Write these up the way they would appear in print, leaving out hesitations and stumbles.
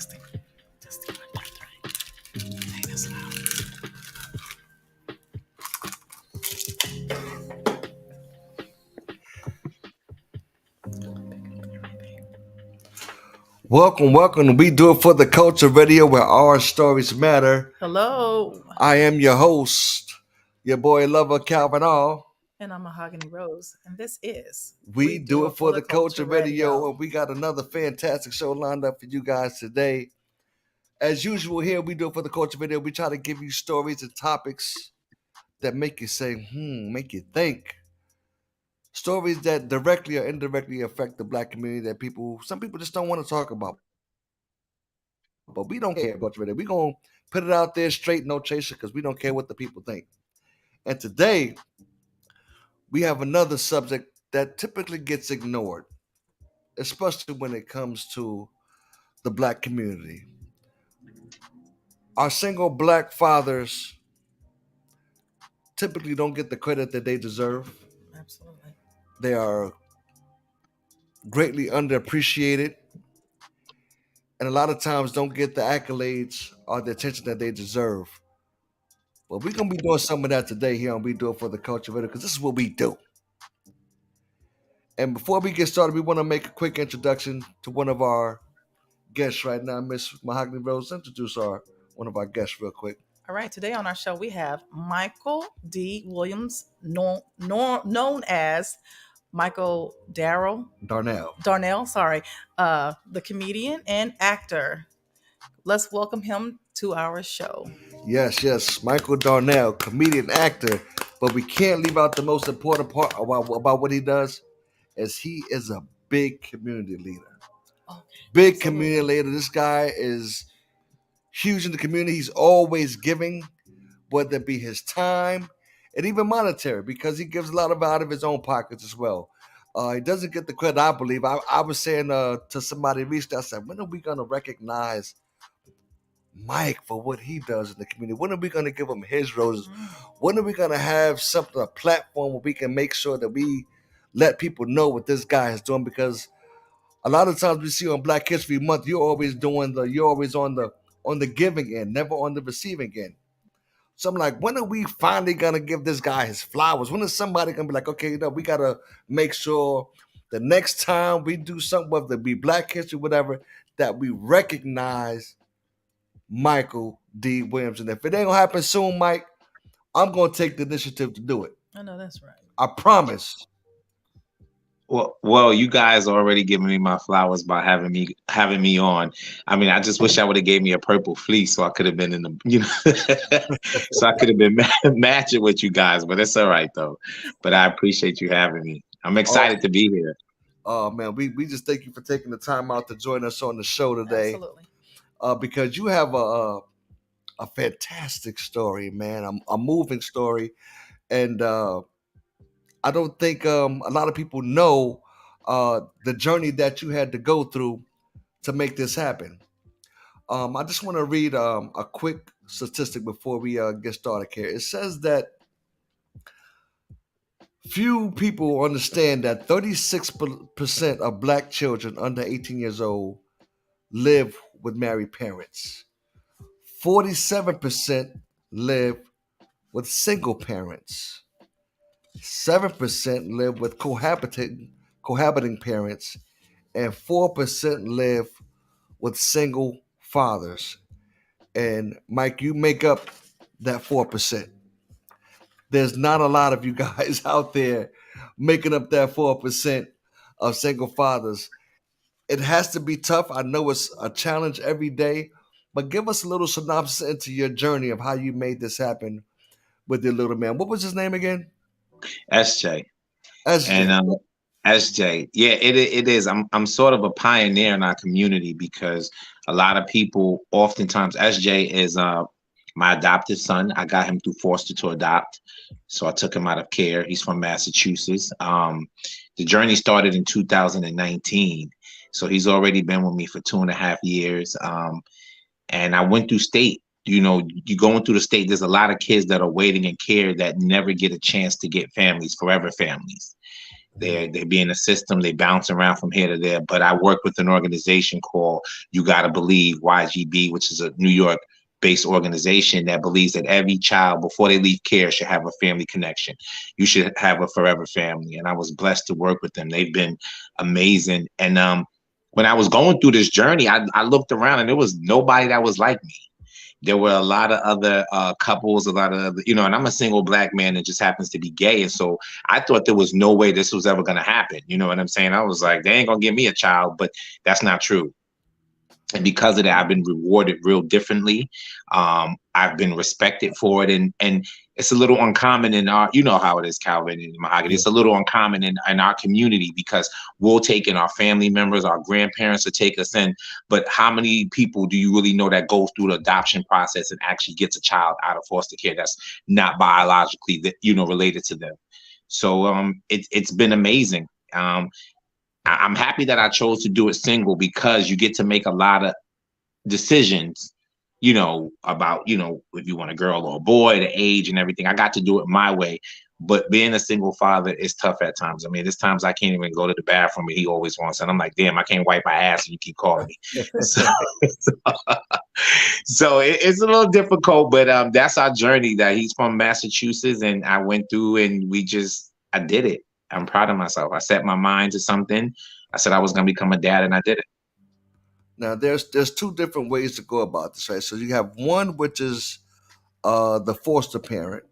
Testing. Testing. 1, 2, 3. Hey, that's loud. Welcome. We do it for the culture radio where our stories matter. Hello. I am your host, your boy lover Calvin All. And I'm Mahogany Rose. And this is We do it for the culture radio, and we got another fantastic show lined up for you guys today. As usual, here we do it for the culture video. We try to give you stories and topics that make you say, make you think. Stories that directly or indirectly affect the black community that some people just don't want to talk about. But we don't care about it. We're going to put it out there straight, no chaser, because we don't care what the people think. And today, we have another subject that typically gets ignored, especially when it comes to the black community. Our single black fathers typically don't get the credit that they deserve. Absolutely. They are greatly underappreciated, and a lot of times don't get the accolades or the attention that they deserve. But we're gonna be doing some of that today here on We Do It for the Culture Radio, because this is what we do. And before we get started, we want to make a quick introduction to one of our guests right now, Miss Mahogany Rose. Introduce one of our guests real quick. All right. Today on our show, we have Michael D. Williams, known as Michael Darnell, the comedian and actor. Let's welcome him to our show. Yes, Michael Darnell, comedian, actor, but we can't leave out the most important part about what he does, is he is a big community leader. Okay, big absolutely. Community leader. This guy is huge in the community. He's always giving, whether it be his time and even monetary, because he gives a lot out of his own pockets as well. He doesn't get the credit, I believe. I was saying to somebody recently, I said, when are we going to recognize Mike for what he does in the community? When are we going to give him his roses? When are we going to have something, a platform where we can make sure that we let people know what this guy is doing? Because a lot of times we see on Black History Month, you're always on the giving end, never on the receiving end. So I'm like, when are we finally gonna give this guy his flowers? When is somebody gonna be like, okay, we gotta make sure the next time we do something, whether it be Black History, whatever, that we recognize Michael D. Williams. And if it ain't gonna happen soon, Mike, I'm gonna take the initiative to do it. I know that's right. I promise. Well, you guys already giving me my flowers by having me on. I mean, I just wish I would have gave me a purple fleece so I could have been in the, so I could have been matching with you guys. But it's all right though. But I appreciate you having me. I'm excited to be here. Oh man, we just thank you for taking the time out to join us on the show today. Absolutely. Because you have a fantastic story, man, a moving story, and I don't think a lot of people know the journey that you had to go through to make this happen. I just want to read a quick statistic before we get started here. It says that few people understand that 36% of black children under 18 years old live with married parents. 47% live with single parents. 7% live with cohabiting parents, and 4% live with single fathers. And Mike, you make up that 4%. There's not a lot of you guys out there making up that 4% of single fathers. It has to be tough. I know it's a challenge every day, but give us a little synopsis into your journey of how you made this happen with your little man. What was his name again? SJ. SJ. And SJ. Yeah, it is. I'm sort of a pioneer in our community because a lot of people, oftentimes, SJ is my adopted son. I got him through foster to adopt. So I took him out of care. He's from Massachusetts. The journey started in 2019. So he's already been with me for 2.5 years. And I went through state. You going through the state, there's a lot of kids that are waiting in care that never get a chance to get families, forever families. They be in the system. They bounce around from here to there. But I work with an organization called You Gotta Believe, YGB, which is a New York-based organization that believes that every child, before they leave care, should have a family connection. You should have a forever family. And I was blessed to work with them. They've been amazing. And when I was going through this journey, I looked around and there was nobody that was like me. There were a lot of other couples, a lot of other, and I'm a single Black man that just happens to be gay. And so I thought there was no way this was ever going to happen. You know what I'm saying? I was like, they ain't going to give me a child, but that's not true. And because of that, I've been rewarded real differently. I've been respected for it. And it's a little uncommon in our, you know how it is, Calvin and Mahogany. It's a little uncommon in our community because we'll take in our family members, our grandparents will take us in. But how many people do you really know that goes through the adoption process and actually gets a child out of foster care that's not biologically, related to them? So it's been amazing. I'm happy that I chose to do it single because you get to make a lot of decisions, about, if you want a girl or a boy, the age and everything. I got to do it my way. But being a single father is tough at times. I mean, there's times I can't even go to the bathroom and he always wants. And I'm like, damn, I can't wipe my ass and you keep calling me. So it's a little difficult, but that's our journey. That he's from Massachusetts and I went through and I did it. I'm proud of myself. I set my mind to something. I said I was going to become a dad and I did it. Now, there's two different ways to go about this, right? So you have one, which is the foster parent,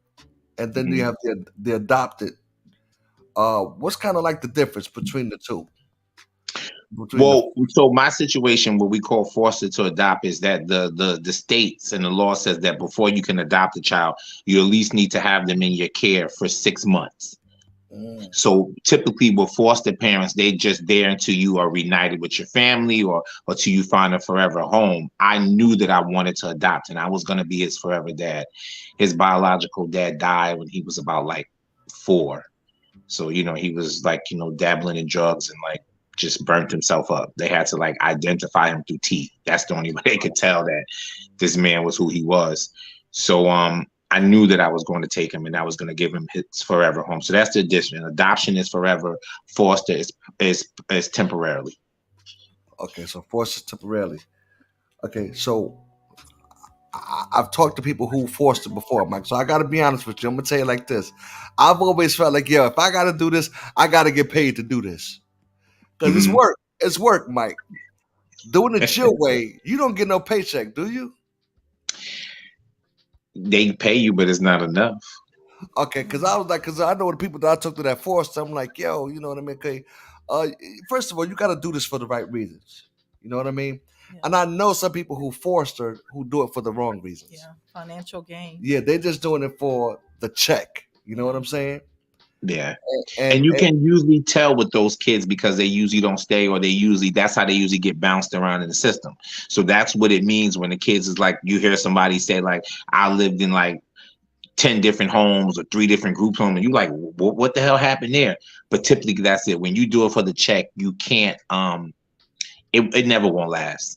and then you have the adopted. What's kind of like the difference between the two? So my situation, what we call foster to adopt, is that the states and the law says that before you can adopt a child, you at least need to have them in your care for 6 months. So typically with foster parents, they just there until you are reunited with your family or till you find a forever home. I knew that I wanted to adopt and I was going to be his forever dad. His biological dad died when he was about like 4. So, he was like, dabbling in drugs and like just burnt himself up. They had to like identify him through teeth. That's the only way they could tell that this man was who he was. So, I knew that I was going to take him and I was going to give him his forever home. So that's the addition. Adoption is forever. Foster is temporarily. Okay, so foster temporarily. Okay, so I've talked to people who fostered before, Mike. So I got to be honest with you. I'm going to tell you like this. I've always felt like, if I got to do this, I got to get paid to do this. Because it's work. It's work, Mike. Doing it your way, you don't get no paycheck, do you? They pay you, but it's not enough. Okay, because I know the people that I took to that foster, I'm like, yo, you know what I mean? Okay, first of all, you got to do this for the right reasons. You know what I mean? Yeah. And I know some people who foster who do it for the wrong reasons. Yeah, financial gain. Yeah, they're just doing it for the check. You know what I'm saying? Yeah. And you can usually tell with those kids because they usually don't stay or that's how they usually get bounced around in the system. So that's what it means when the kids is like, you hear somebody say like, I lived in like 10 different homes or 3 different group homes. And you're like, what the hell happened there? But typically that's it. When you do it for the check, you can't, it never won't last.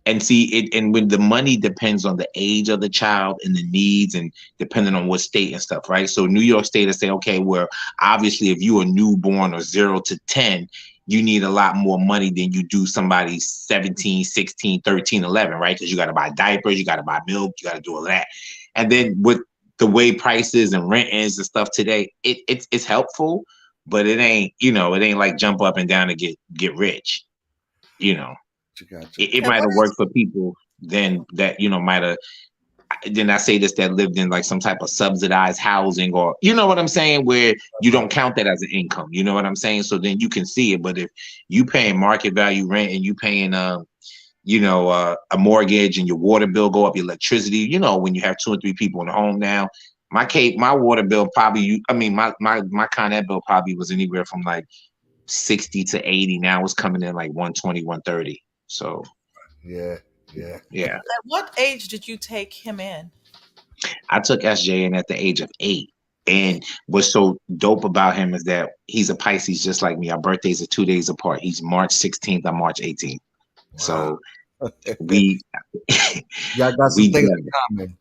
And see it, and when the money depends on the age of the child and the needs, and depending on what state and stuff, right? So New York State will say, okay, where obviously if you are newborn or 0 to 10, you need a lot more money than you do somebody 17, 16, 13, 11, right? Because you got to buy diapers, you got to buy milk, you got to do all that. And then with the way prices and rent is and stuff today, it's helpful, but it ain't, it ain't like jump up and down to get rich, It might have worked for people then that, might have, then I say this, that lived in like some type of subsidized housing or, you know what I'm saying, where you don't count that as an income, you know what I'm saying? So then you can see it. But if you paying market value rent and you paying, a mortgage and your water bill go up, your electricity, when you have 2 or 3 people in the home now, my water bill probably, my Con Ed bill probably was anywhere from like 60 to 80. Now it's coming in like 120, 130. So, yeah. At what age did you take him in? I took SJ in at the age of 8. And what's so dope about him is that he's a Pisces just like me. Our birthdays are 2 days apart. He's March 16th. I'm March 18th. Wow. So we got some things in common.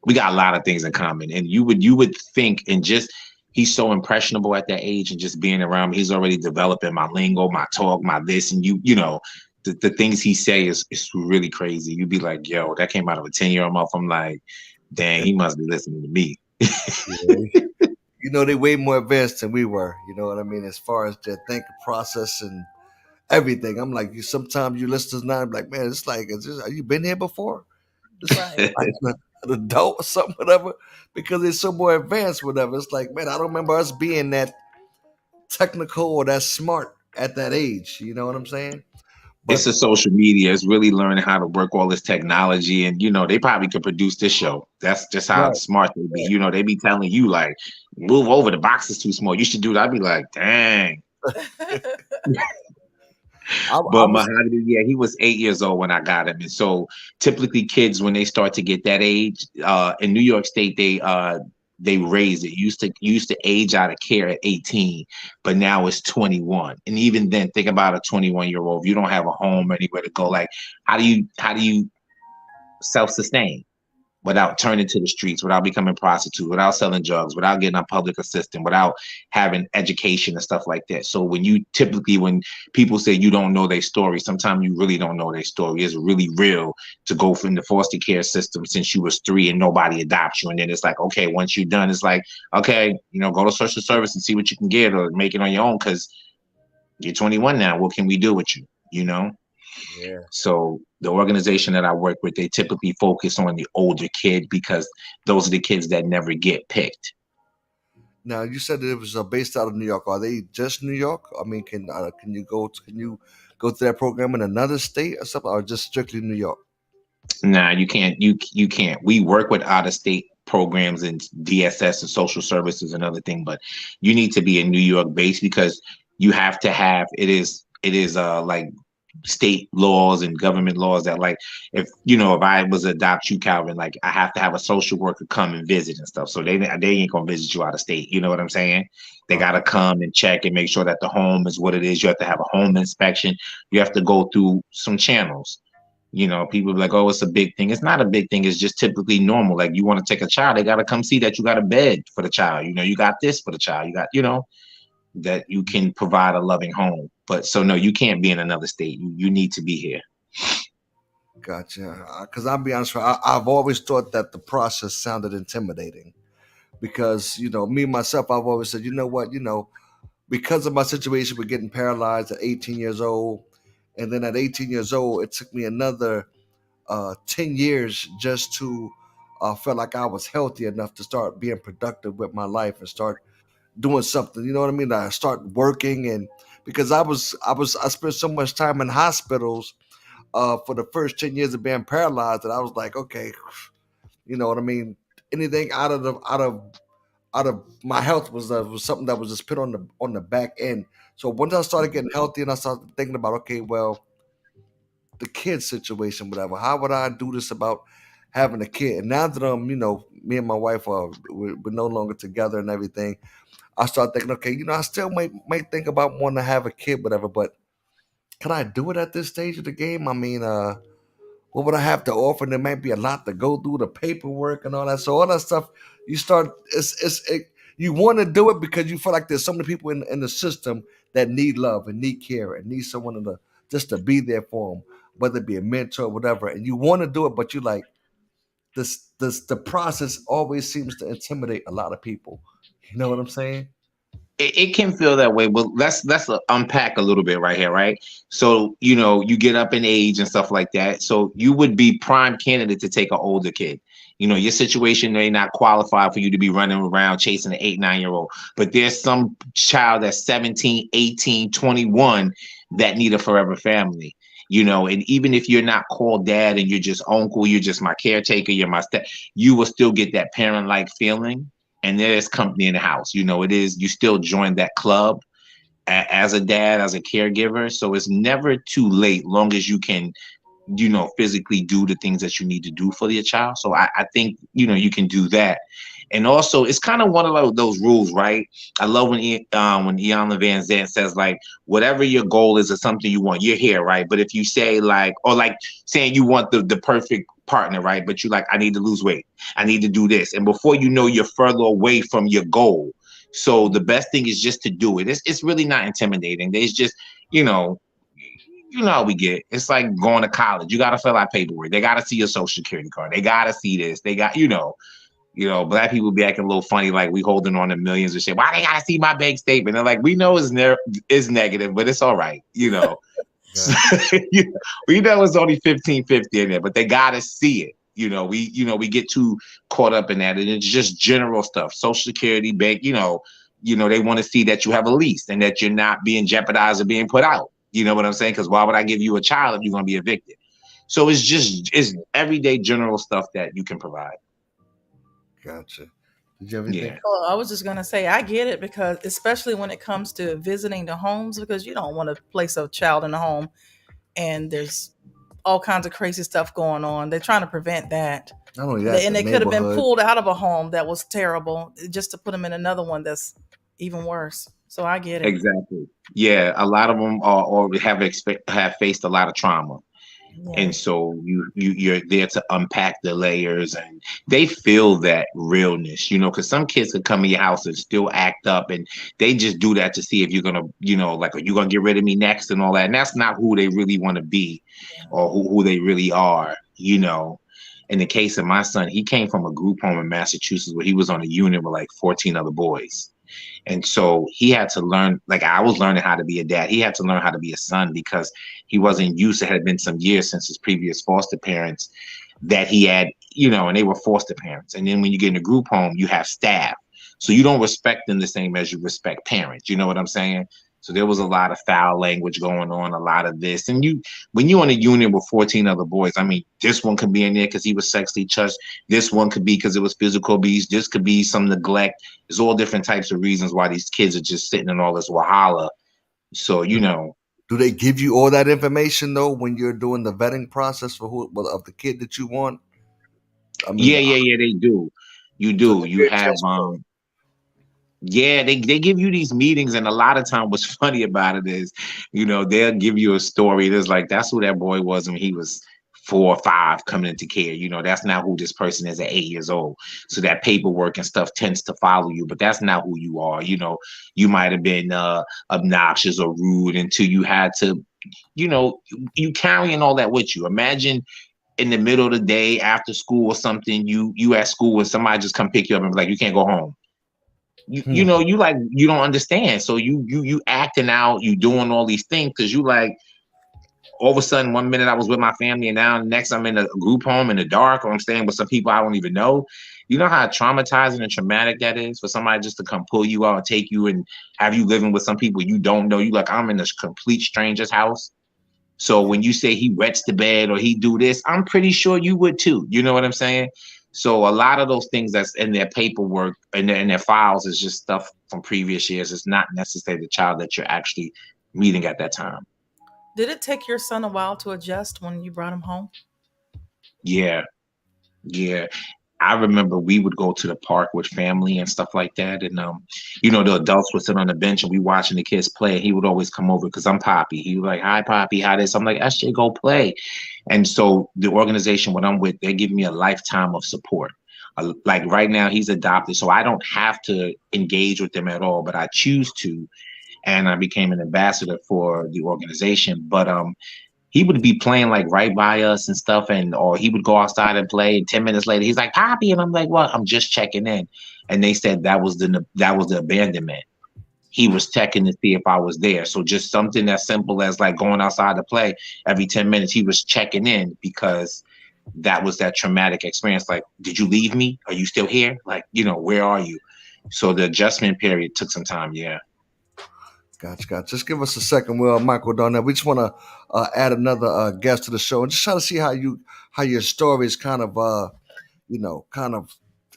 We got a lot of things in common. And you would think, and just he's so impressionable at that age, and just being around me, he's already developing my lingo, my talk, my this, and you know, the things he say is really crazy. You'd be like, yo, that came out of a 10-year-old mouth. I'm like, dang, he must be listening to me. Yeah. You know, they way more advanced than we were. You know what I mean? As far as their thinking process and everything. I'm like, you sometimes you listen to now, I'm like, man, it's like, have you been here before? This Right. like an adult or something, whatever, because they're so more advanced, whatever. It's like, man, I don't remember us being that technical or that smart at that age. You know what I'm saying? It's But a social media. It's really learning how to work all this technology, and you know, they probably could produce this show. That's just how right, smart they be. You know, they be telling you like, move over, the box is too small. You should do that. I'd be like, dang. I But was Mahogany, yeah, he was 8 years old when I got him. And so typically kids, when they start to get that age, in New York State, they raised it. Used to age out of care at 18, but now it's 21. And even then, think about a 21-year-old. If you don't have a home or anywhere to go, like how do you self-sustain without turning to the streets, without becoming prostitute, without selling drugs, without getting a public assistant, without having education and stuff like that. So when people say you don't know their story, sometimes you really don't know their story. It's really real to go from the foster care system since you was 3 and nobody adopts you. And then it's like, okay, once you're done, it's like, okay, go to social service and see what you can get or make it on your own because you're 21 now. What can we do with you? You know? yeah. So the organization that I work with, they typically focus on the older kid because those are the kids that never get picked. Now you said that it was based out of New York. Are they just New York? I mean, can you go to that program in another state or something, or just strictly New York? Nah, you can't. You can't. We work with out of state programs and DSS and social services and other thing, but you need to be in New York based because you have to have it is like state laws and government laws that like if I was to adopt you, Calvin, like I have to have a social worker come and visit and stuff. So they ain't gonna visit you out of state. You know what I'm saying? They gotta Okay. come and check and make sure that the home is what it is. You have to have a home inspection. You have to go through some channels. People be like, oh, it's a big thing. It's not a big thing. It's just typically normal. Like you want to take a child, they gotta come see that you got a bed for the child. You got this for the child. You got, that you can provide a loving home. But so no, you can't be in another state. You need to be here. Gotcha. Because I'll be honest, I've always thought that the process sounded intimidating. Because me myself, I've always said, you know what, because of my situation with getting paralyzed at 18 years old, and then at 18 years old, it took me another 10 years just to feel like I was healthy enough to start being productive with my life and start doing something. You know what I mean? I start working, and because I spent so much time in hospitals for the first 10 years of being paralyzed that I was like, okay, you know what I mean? Anything out of my health was something that was just put on the back end. So once I started getting healthy and I started thinking about, okay, well, the kid situation, whatever, how would I do this about having a kid? And now that me and my wife we're no longer together and everything, I start thinking, okay, I still might think about wanting to have a kid, whatever, but can I do it at this stage of the game? I mean, what would I have to offer? There might be a lot to go through, the paperwork and all that. So all that stuff, you start, you want to do it because you feel like there's so many people in the system that need love and need care and need someone just to be there for them, whether it be a mentor or whatever. And you want to do it, but you like the process always seems to intimidate a lot of people. You know what I'm saying? It can feel that way, but let's unpack a little bit right here, right? So you get up in age and stuff like that. So you would be prime candidate to take an older kid. Your situation may not qualify for you to be running around chasing an 8, 9-year-old, but there's some child that's 17, 18, 21 that need a forever family. And even if you're not called dad and you're just uncle, you're just my caretaker, you're my step, you will still get that parent-like feeling. And there's company in the house. It is, you still join that club as a dad, as a caregiver. So it's never too late, long as you can, physically do the things that you need to do for your child. So I think, you can do that. And also, it's kind of one of those rules, right? I love when Iyanla Vanzant says, like, whatever your goal is or something you want, you're here, right? But if you say like saying you want the perfect partner, right? But you like, I need to lose weight. I need to do this. And before you know, you're further away from your goal. So the best thing is just to do it. It's really not intimidating. There's just, you know, you know how we get. It's like going to college. You got to fill out paperwork. They got to see your social security card. They got to see this. They got, black people be acting a little funny, like we holding on to millions of shit. Why they got to see my bank statement? They're like, we know it's negative, but it's all right. So, we know it's only 1550 in there, but they got to see it. We get too caught up in that, and it's just general stuff. Social Security, bank, they want to see that you have a lease and that you're not being jeopardized or being put out. You know what I'm saying? Because why would I give you a child if you're going to be evicted? So it's everyday general stuff that you can provide. Gotcha. Did you have anything? Yeah. Oh, I was just gonna say I get it, because especially when it comes to visiting the homes, because you don't want to place a child in a home and there's all kinds of crazy stuff going on. They're trying to prevent that. Not only that, And the they could have been neighborhood. pulled out of a home that was terrible just to put them in another one that's even worse. So I get it. Exactly. Yeah, a lot of them are or have faced a lot of trauma. Yeah. And so you're there to unpack the layers, and they feel that realness, because some kids could come in your house and still act up, and they just do that to see if you're gonna, like, are you gonna get rid of me next and all that. And that's not who they really want to be, or who they really are. In the case of my son, he came from a group home in Massachusetts where he was on a unit with like 14 other boys. And so he had to learn, like I was learning how to be a dad. He had to learn how to be a son because he wasn't used. It had been some years since his previous foster parents that he had, and they were foster parents. And then when you get in a group home, you have staff. So you don't respect them the same as you respect parents. You know what I'm saying? So there was a lot of foul language going on, a lot of this. And when you're on a unit with 14 other boys, I mean, this one could be in there because he was sexually touched. This one could be because it was physical abuse. This could be some neglect. There's all different types of reasons why these kids are just sitting in all this wahala. So, Do they give you all that information though when you're doing the vetting process for of the kid that you want? I mean, yeah, they do. You do. You have Yeah, they give you these meetings, and a lot of time what's funny about it is, they'll give you a story. It's like, that's who that boy was when he was 4 or 5 coming into care. That's not who this person is at 8 years old. So that paperwork and stuff tends to follow you, but that's not who you are. You might have been obnoxious or rude until you had to, you carrying all that with you. Imagine in the middle of the day after school or something, you at school and somebody just come pick you up and be like, you can't go home. You don't understand. So you acting out, you doing all these things because you like, all of a sudden 1 minute I was with my family and now next I'm in a group home in the dark, or I'm staying with some people I don't even know. You know how traumatizing and traumatic that is for somebody just to come pull you out and take you and have you living with some people you don't know. You like, I'm in a complete stranger's house. So when you say he wets the bed or he do this, I'm pretty sure you would too. You know what I'm saying? So a lot of those things that's in their paperwork and in their files is just stuff from previous years. It's not necessarily the child that you're actually meeting at that time. Did it take your son a while to adjust when you brought him home? Yeah. I remember we would go to the park with family and stuff like that. And, the adults would sit on the bench and we watching the kids play. And he would always come over because I'm Poppy. He was like, hi, Poppy, how this? I'm like, SJ, go play. And so the organization, what I'm with, they give me a lifetime of support. Like right now, he's adopted. So I don't have to engage with them at all, but I choose to. And I became an ambassador for the organization. But he would be playing like right by us and stuff, or he would go outside and play. And 10 minutes later, he's like, Poppy, and I'm like, what? I'm just checking in. And they said that was the abandonment. He was checking to see if I was there. So just something as simple as like going outside to play every 10 minutes, he was checking in because that was that traumatic experience. Like, did you leave me? Are you still here? Like, where are you? So the adjustment period took some time. Yeah. Gotcha. Just give us a second, Michael Darnell. We just want to add another guest to the show and just try to see how your stories kind of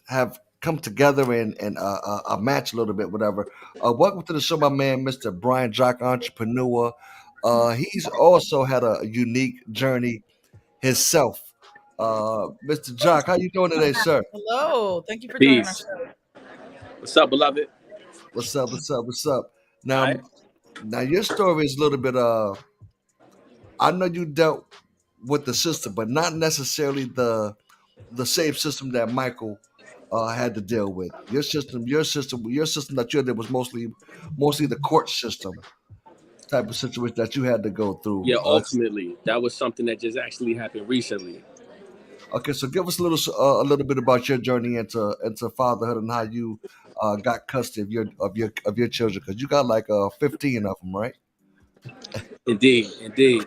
have come together and match a little bit, whatever. Welcome to the show, my man, Mr. Brian Jock, entrepreneur. He's also had a unique journey himself. Mr. Jock, how you doing today, sir? Hello. Thank you for joining us. What's up, beloved? What's up? Now your story is a little bit I know you dealt with the system, but not necessarily the same system that Michael had to deal with. Your system that you did was mostly the court system type of situation that you had to go through. Yeah, ultimately, that was something that just actually happened recently. Okay, so give us a little bit about your journey into fatherhood and how you got custody of your children, because you got like 15 of them, right? Indeed, indeed.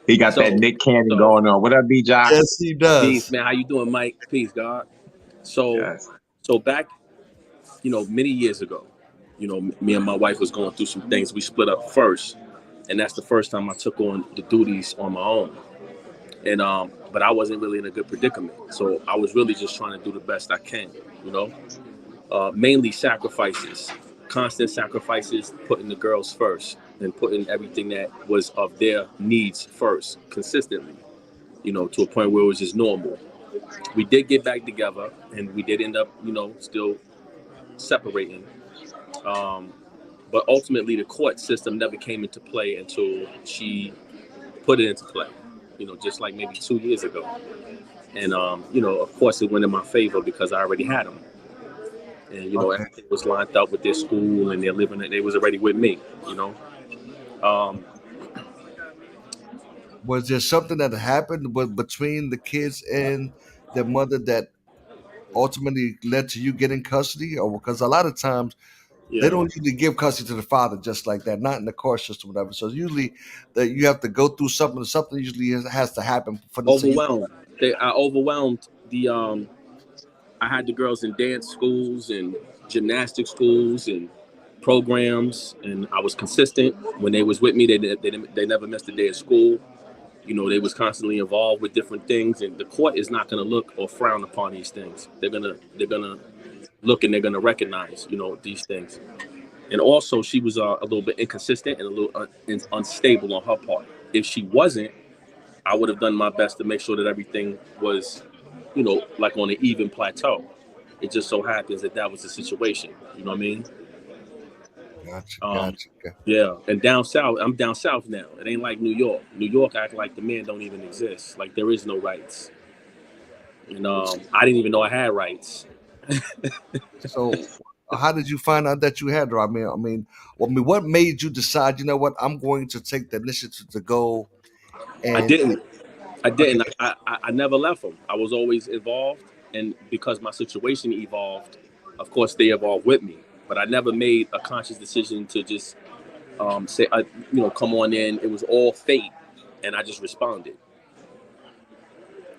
He got that Nick Cannon going on. What up, B. Josh? Yes, he does. Peace, man. How you doing, Mike? Peace, God. So, Yes. so back, many years ago, me and my wife was going through some things. We split up first, and that's the first time I took on the duties on my own. And but I wasn't really in a good predicament, so I was really just trying to do the best I can. Mainly sacrifices, constant sacrifices, putting the girls first and putting everything that was of their needs first consistently, to a point where it was just normal. We did get back together and we did end up, still separating. But ultimately the court system never came into play until she put it into play, just like maybe 2 years ago. And, of course it went in my favor because I already had them. And, Okay. everything was lined up with their school and they was already with me, Was there something that happened between the kids and their mother that ultimately led to you getting custody? Or because a lot of times Yeah. they don't usually give custody to the father just like that, not in the court system, whatever. So usually that you have to go through something. Something usually has to happen for the Overwhelmed. I overwhelmed I had the girls in dance schools and gymnastic schools and programs, and I was consistent. When they was with me, they never missed a day of school. They was constantly involved with different things, and the court is not going to look or frown upon these things. They're gonna look and they're gonna recognize, these things. And also, she was a little bit inconsistent and a little unstable on her part. If she wasn't, I would have done my best to make sure that everything was, like on an even plateau. It just so happens that was the situation. You know what I mean? Gotcha. Yeah. And down south, I'm down south now. It ain't like New York. New York act like the man don't even exist. Like there is no rights. And I didn't even know I had rights. So, how did you find out that you had her? I mean, what made you decide? You know what? I'm going to take the initiative to go. And I didn't. I never left them. I was always involved, and because my situation evolved, of course they evolved with me. But I never made a conscious decision to just say, come on in. It was all fate, and I just responded.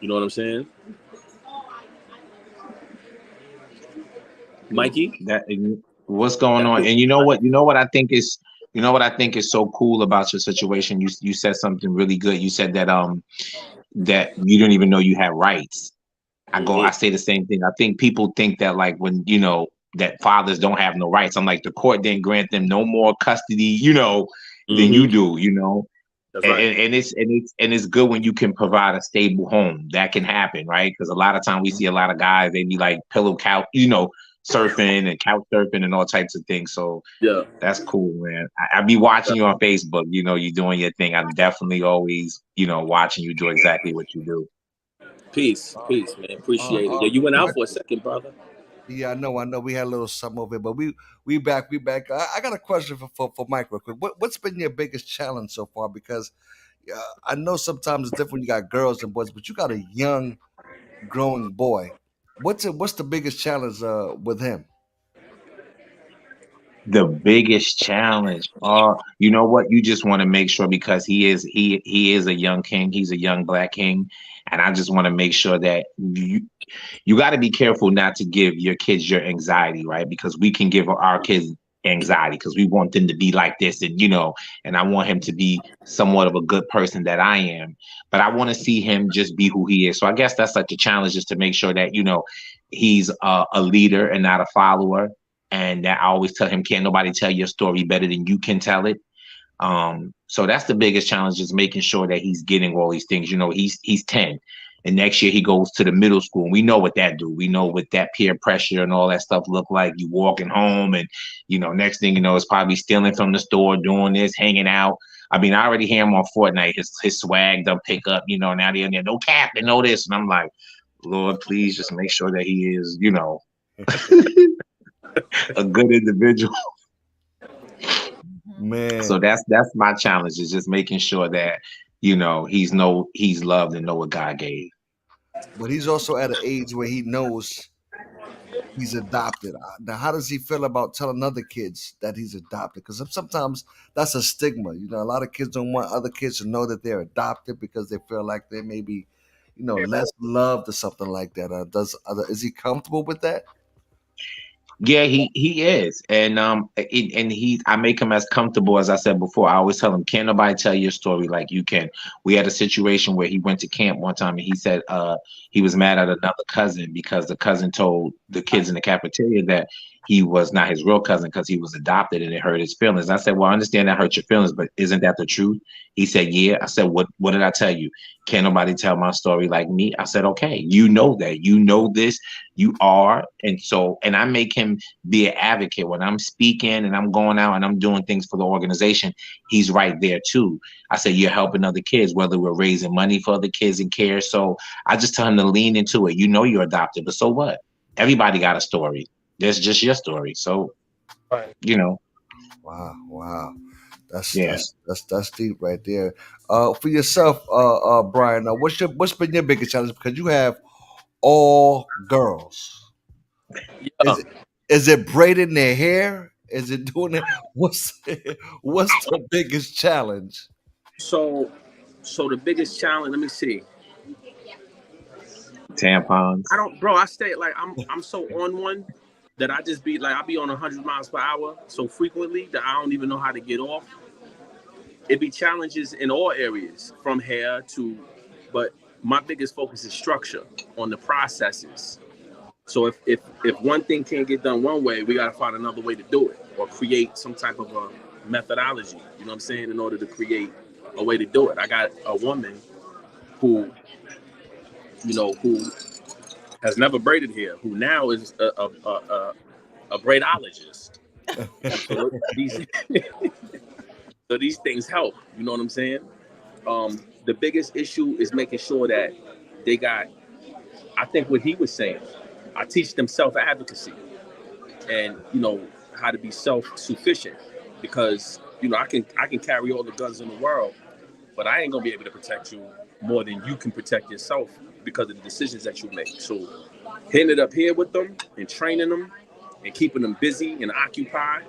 You know what I'm saying, Mikey? What's going on? And you know what I think is so cool about your situation. You said something really good. You said that that you didn't even know you had rights. I say the same thing. I think people think that like when that fathers don't have no rights. I'm like, the court didn't grant them no more custody, than you do, That's right. and it's good when you can provide a stable home. That can happen, right? Because a lot of time we see a lot of guys, they be like pillow couch, surfing and couch surfing and all types of things. So Yeah, that's cool, man. I be watching you on Facebook. You doing your thing. I'm definitely always, watching you do exactly what you do. peace, man. Appreciate it. Yeah, you went out for a second, brother. Yeah, I know. We had a little something over it, but we back. I got a question for Mike real quick. What's been your biggest challenge so far? Because I know sometimes it's different when you got girls and boys, but you got a young, growing boy. What's the biggest challenge with him? The biggest challenge, you know what? You just want to make sure, because he is a young king. He's a young black king, and I just want to make sure that you got to be careful not to give your kids your anxiety, right? Because we can give our kids anxiety because we want them to be like this, and and I want him to be somewhat of a good person that I am, but I want to see him just be who he is. So I guess that's like the challenge, is to make sure that he's a leader and not a follower. And that I always tell him, can't nobody tell your story better than you can tell it. So that's the biggest challenge, is making sure that he's getting all these things. He's 10, and next year he goes to the middle school. And we know what that do. We know what that peer pressure and all that stuff look like. You walking home, and next thing you know, it's probably stealing from the store, doing this, hanging out. I mean, I already hear him on Fortnite. His swag don't pick up. Now they're in there, no cap and no this, and I'm like, Lord, please just make sure that he is, a good individual. Man, So that's my challenge, is just making sure that, he's loved and know what God gave. but he's also at an age where he knows he's adopted. Now, how does he feel about telling other kids that he's adopted? Because sometimes that's a stigma. A lot of kids don't want other kids to know that they're adopted because they feel like they may be, less loved or something like that. Is he comfortable with that? Yeah, he is, and I make him as comfortable as I said before. I always tell him, can't nobody tell your story like you can. We had a situation where he went to camp one time, and he said he was mad at another cousin because the cousin told the kids in the cafeteria that he was not his real cousin because he was adopted, and it hurt his feelings. I said, well, I understand that hurt your feelings, but isn't that the truth? He said, yeah. I said, what did I tell you? Can't nobody tell my story like me. I said, okay, you know that, this, you are. And I make him be an advocate when I'm speaking and I'm going out and I'm doing things for the organization. He's right there too. I say, you're helping other kids, whether we're raising money for other kids in care. So I just tell him to lean into it. You're adopted, but so what? Everybody got a story. There's just your story. So, Wow. That's Yeah. that's deep right there. For yourself, Brian, what's been your biggest challenge? Because you have all girls. Yeah. Is it braiding their hair? Is it doing it? What's the biggest challenge? So the biggest challenge, let me see. Tampons. I stay like I'm so on one that I just be like, I be on 100 miles per hour so frequently that I don't even know how to get off. It be challenges in all areas, from hair to, but my biggest focus is structure on the processes. So if one thing can't get done one way, we got to find another way to do it, or create some type of a methodology. You know what I'm saying? In order to create a way to do it. I got a woman who has never braided hair, who now is a braidologist. So these things help. You know what I'm saying? The biggest issue is making sure that they got, I think what he was saying, I teach them self-advocacy and, how to be self-sufficient, because, I can carry all the guns in the world, but I ain't gonna be able to protect you more than you can protect yourself because of the decisions that you make. So hitting it up here with them and training them and keeping them busy and occupied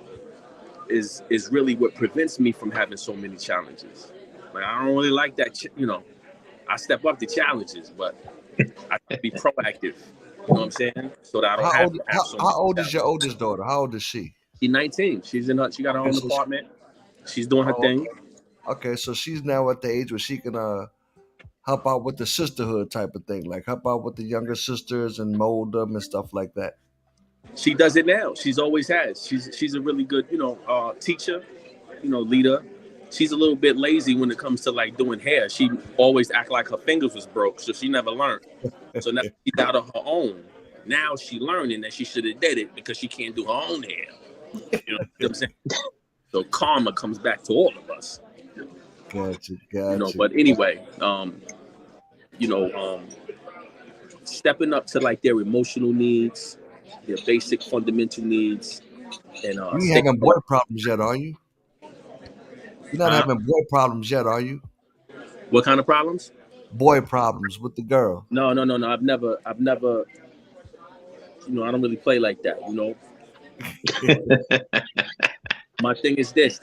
is really what prevents me from having so many challenges. Like, I don't really like that, I step up to challenges, but I have to be proactive. You know what I'm saying? So that I don't have to have so many How old is challenges. your oldest daughter? How old is she? She's 19. She got her own apartment. She's doing her thing. Okay, so she's now at the age where she can help out with the sisterhood type of thing, like help out with the younger sisters and mold them and stuff like that. She does it now. She's always has. She's a really good, teacher, leader. She's a little bit lazy when it comes to like doing hair. She always act like her fingers was broke, so she never learned. So now she's out of her own. Now she learning that she should have did it because she can't do her own hair. You know what I'm saying? So karma comes back to all of us. Gotcha. But anyway, stepping up to like their emotional needs, their basic fundamental needs, and you ain't having boy problems yet, are you? You're not having boy problems yet, are you? What kind of problems? Boy problems with the girl. No. I've never. I don't really play like that. My thing is this.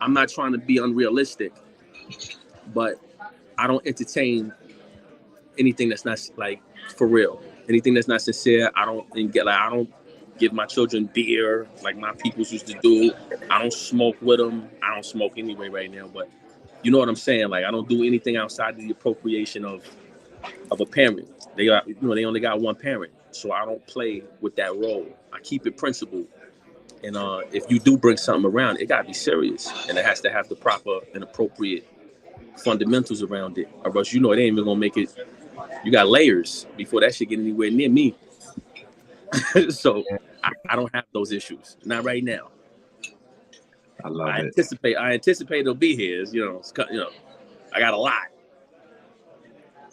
I'm not trying to be unrealistic, but I don't entertain anything that's not like for real. Anything that's not sincere. I don't give my children beer like my peoples used to do. I don't smoke with them. I don't smoke anyway right now, but you know what I'm saying? Like, I don't do anything outside of the appropriation of a parent. They only got one parent, so I don't play with that role. I keep it principled. And if you do bring something around, it gotta be serious, and it has to have the proper and appropriate fundamentals around it, or else it ain't even gonna make it. You got layers before that shit get anywhere near me. So I don't have those issues, not right now. I love it. I anticipate it'll be here. I got a lot,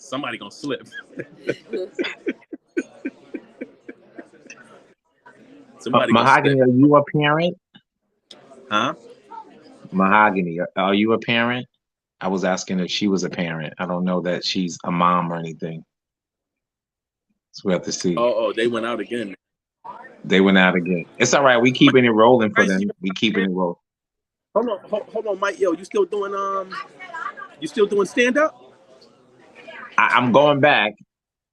Somebody gonna slip. Somebody gonna Mahogany, slip. are you a parent? Huh? Mahogany, are you a parent? I was asking if she was a parent. I don't know that she's a mom or anything. So we have to see. Oh, they went out again. They went out again. It's all right. We keeping it rolling for them. We keeping it rolling. Hold on, Mike. Yo, you still doing stand up? I'm going back.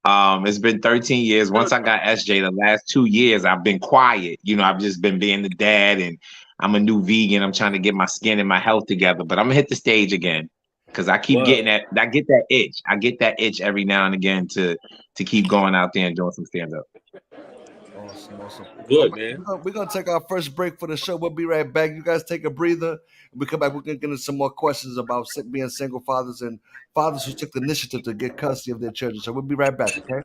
It's been 13 years. Once I got SJ, the last 2 years I've been quiet. You know, I've just been being the dad, and I'm a new vegan. I'm trying to get my skin and my health together, but I'm gonna hit the stage again because I keep getting that. I get that itch. I get that itch every now and again to keep going out there and doing some stand up. Awesome. Good, man. We're gonna take our first break for the show. We'll be right back. You guys take a breather. When we come back, we're gonna get into some more questions about being single fathers and fathers who took the initiative to get custody of their children. So we'll be right back, okay?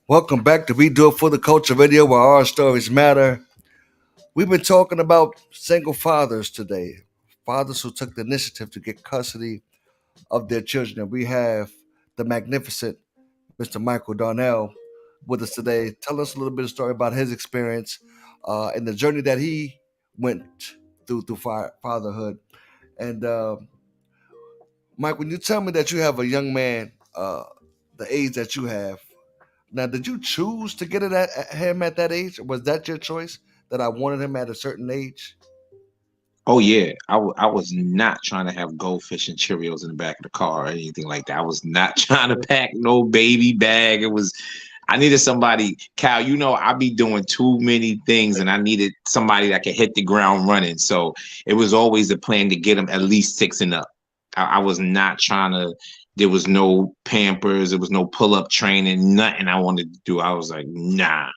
Welcome back to We Do It for the Culture Radio, where our stories matter. We've been talking about single fathers today, fathers who took the initiative to get custody of their children. And we have the magnificent Mr. Michael Darnell with us today. Tell us a little bit of story about his experience and the journey that he went through fatherhood. And Mike, when you tell me that you have a young man, the age that you have, now did you choose to get it at him at that age? Was that your choice that I wanted him at a certain age? Oh yeah, I was not trying to have goldfish and Cheerios in the back of the car or anything like that. I was not trying to pack no baby bag. It was I needed somebody, Cal, I be doing too many things and I needed somebody that could hit the ground running. So it was always a plan to get him at least 6 and up. I was not trying to, there was no Pampers, there was no pull-up training, nothing I wanted to do. I was like, nah,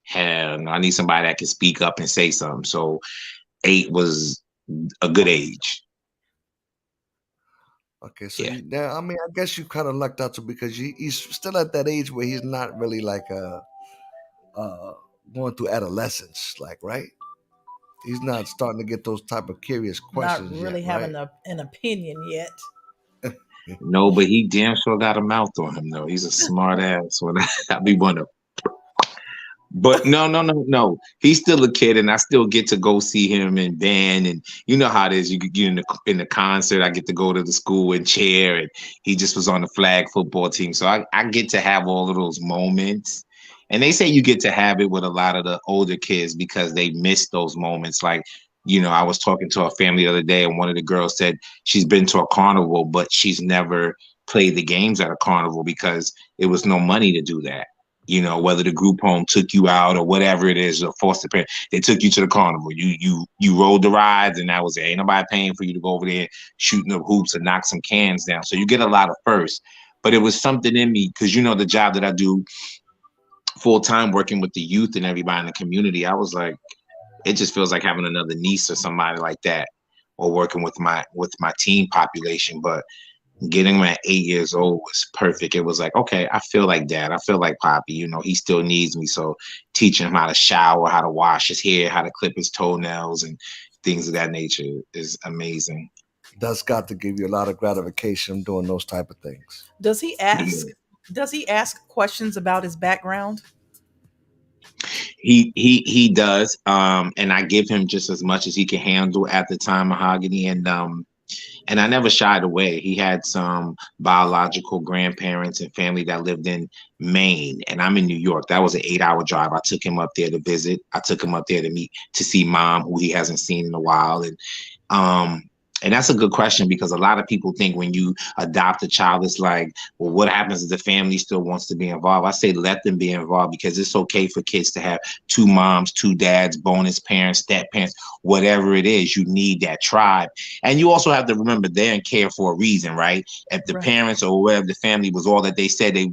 hell no, I need somebody that can speak up and say something. So 8 was a good age. Okay, so Yeah. now I mean, I guess you kind of lucked out too because he's still at that age where he's not really like going through adolescence, like right. He's not starting to get those type of curious Not questions really yet, having right? an opinion yet. No, but he damn sure got a mouth on him though. He's a smart ass. When I be one of. But no. He's still a kid, and I still get to go see him in band, and you know how it is. You could get in the concert. I get to go to the school and cheer, and he just was on the flag football team, so I get to have all of those moments. And they say you get to have it with a lot of the older kids because they miss those moments. Like, I was talking to a family the other day, and one of the girls said she's been to a carnival, but she's never played the games at a carnival because it was no money to do that. Whether the group home took you out or whatever it is, or foster parent, they took you to the carnival. You rode the rides, and that was it. Ain't nobody paying for you to go over there shooting up hoops and knock some cans down. So you get a lot of firsts. But it was something in me because the job that I do full time, working with the youth and everybody in the community. I was like, it just feels like having another niece or somebody like that, or working with my teen population. But getting him at 8 years old was perfect. It was like, okay, I feel like dad. I feel like Poppy. He still needs me. So teaching him how to shower, how to wash his hair, how to clip his toenails, and things of that nature is amazing. That's got to give you a lot of gratification doing those type of things. Does he ask questions about his background? He does. And I give him just as much as he can handle at the time, Mahogany. And I never shied away. He had some biological grandparents and family that lived in Maine, and I'm in New York. That was an 8-hour drive. I took him up there to visit. I took him up there to see mom, who he hasn't seen in a while. And that's a good question because a lot of people think when you adopt a child, it's like, well, what happens if the family still wants to be involved? I say let them be involved because it's okay for kids to have 2 moms, 2 dads, bonus parents, step parents, whatever it is. You need that tribe. And you also have to remember they're in care for a reason, right? If the parents or whatever the family was all that they said they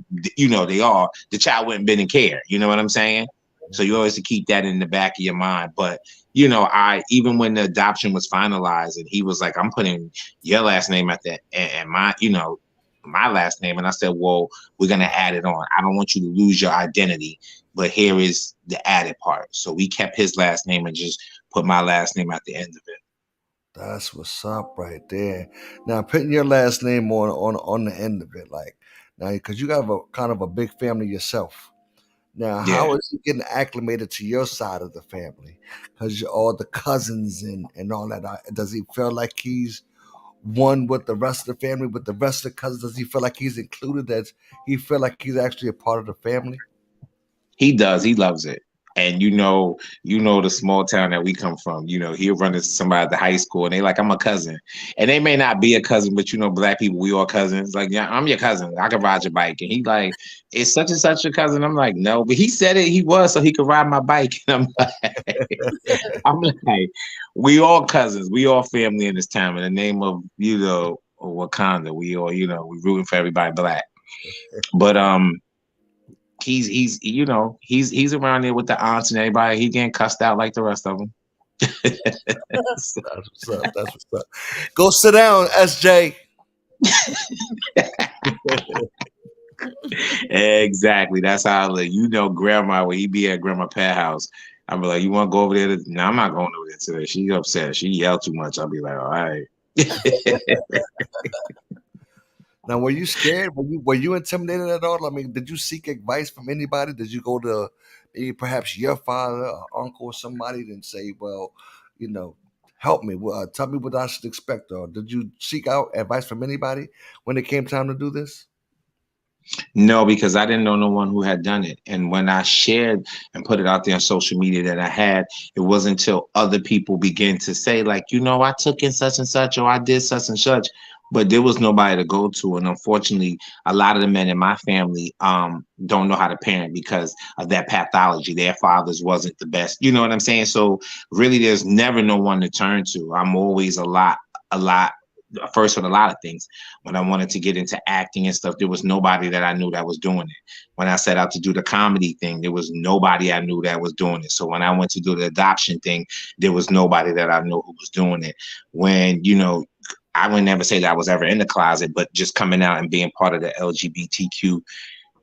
are, the child wouldn't been in care. You know what I'm saying? So you always have to keep that in the back of your mind. But I even when the adoption was finalized and he was like, I'm putting your last name at that and my last name. And I said, well, we're going to add it on. I don't want you to lose your identity, but here is the added part. So we kept his last name and just put my last name at the end of it. That's what's up right there. Now putting your last name on the end of it, like now because you got a kind of a big family yourself. Now, how is he getting acclimated to your side of the family? Because all the cousins and all that. Does he feel like he's one with the rest of the family, with the rest of the cousins? Does he feel like he's included? Does he feel like he's actually a part of the family? He does. He loves it. And the small town that we come from, he'll run into somebody at the high school and they like, I'm a cousin. And they may not be a cousin, but Black people, we all cousins. Like, yeah, I'm your cousin. I can ride your bike. And he like, is such and such a cousin? I'm like, no, but he said it, he was, so he could ride my bike. And I'm like, we all cousins. We all family in this town. In the name of, Wakanda, we all, we rooting for everybody Black. But, he's around there with the aunts and everybody. He getting cussed out like the rest of them. That's what's up. That's what's up. Go sit down, SJ. Exactly. That's how grandma, when he be at Grandma Pat house, I'd be like, you want to go over there? No, I'm not going over there today. She upset. She yelled too much. I'll be like, all right. Now, were you scared? Were you intimidated at all? I mean, did you seek advice from anybody? Did you go to maybe perhaps your father or uncle or somebody and say, well, you know, help me, tell me what I should expect? Or did you seek out advice from anybody when it came time to do this? No, because I didn't know no one who had done it. And when I shared and put it out there on social media that I had, it wasn't until other people began to say, like, I took in such and such, or I did such and such, but there was nobody to go to. And unfortunately, a lot of the men in my family don't know how to parent because of that pathology. Their fathers wasn't the best. You know what I'm saying? So really, there's never no one to turn to. I'm always a lot first with a lot of things. When I wanted to get into acting and stuff, there was nobody that I knew that was doing it. When I set out to do the comedy thing, there was nobody I knew that was doing it. So when I went to do the adoption thing, there was nobody that I knew who was doing it. When, I would never say that I was ever in the closet, but just coming out and being part of the LGBTQ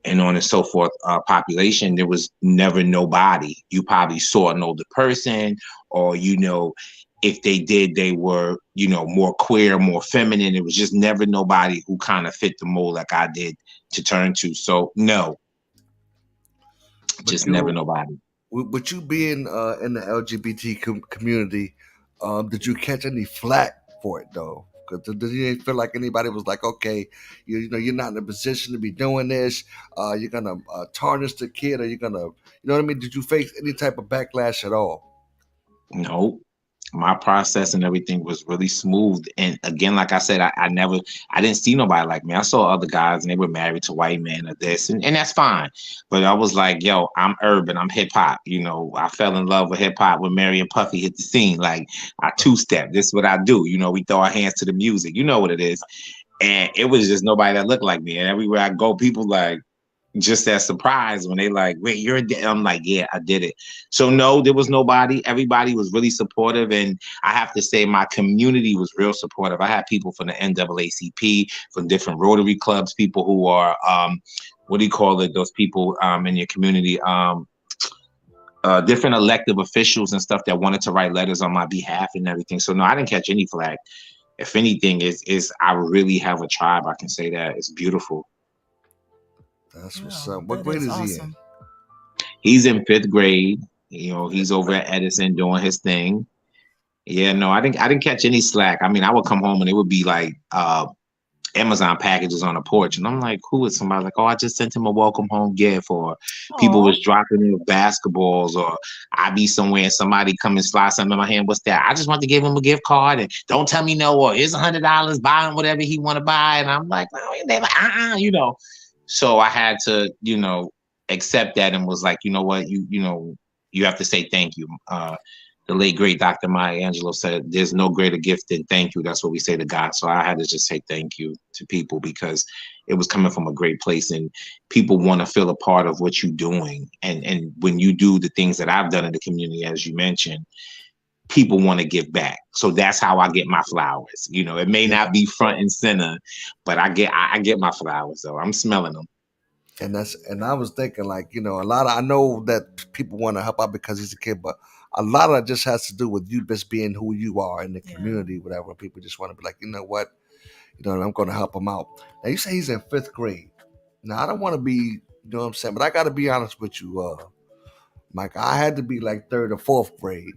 and on and so forth population, there was never nobody. You probably saw an older person, or if they did, they were, more queer, more feminine. It was just never nobody who kind of fit the mold like I did to turn to. So no, just never nobody. With you being in the LGBT community, did you catch any flack for it though? Because did you feel like anybody was like, okay, you're not in a position to be doing this. You're gonna tarnish the kid, or you're gonna, you know what I mean? Did you face any type of backlash at all? No. My process and everything was really smooth. And again, like I said, I didn't see nobody like me. I saw other guys and they were married to white men or this, and that's fine. But I was like, yo, I'm urban, I'm hip hop. I fell in love with hip hop when Mary and Puffy hit the scene. Like, I two-step. This is what I do. We throw our hands to the music. You know what it is. And it was just nobody that looked like me. And everywhere I go, people like, just that surprise when they like, wait, you're dead. I'm like, yeah, I did it. So no, there was nobody. Everybody was really supportive. And I have to say my community was real supportive. I had people from the NAACP, from different Rotary clubs, people who are, what do you call it? Those people in your community, different elective officials and stuff that wanted to write letters on my behalf and everything. So no, I didn't catch any flag. If anything, is I really have a tribe. I can say that. It's beautiful. That's what's up. What grade is he in? He's in 5th grade. He's over at Edison doing his thing. Yeah, no, I didn't catch any slack. I mean, I would come home and it would be like Amazon packages on the porch, and I'm like, who is somebody? Like, oh, I just sent him a welcome home gift, or people was dropping in basketballs, or I be somewhere and somebody come and slide something in my hand. What's that? I just want to give him a gift card, and don't tell me no, or here's $100, buy him whatever he want to buy, and I'm like, oh, they like, So I had to, accept that and was like, you know what, you have to say thank you. The late great Dr. Maya Angelou said, "There's no greater gift than thank you." That's what we say to God. So I had to just say thank you to people because it was coming from a great place, and people want to feel a part of what you're doing. And when you do the things that I've done in the community, as you mentioned, people want to give back. So that's how I get my flowers. It may not be front and center, but I get my flowers. So I'm smelling them. And I was thinking, like, a lot of, I know that people want to help out because he's a kid, but a lot of it just has to do with you just being who you are in the community, whatever. People just want to be like, you know what, I'm going to help him out. Now you say he's in 5th grade. Now I don't want to be, you know what I'm saying, but I got to be honest with you, Mike. I had to be like 3rd or 4th grade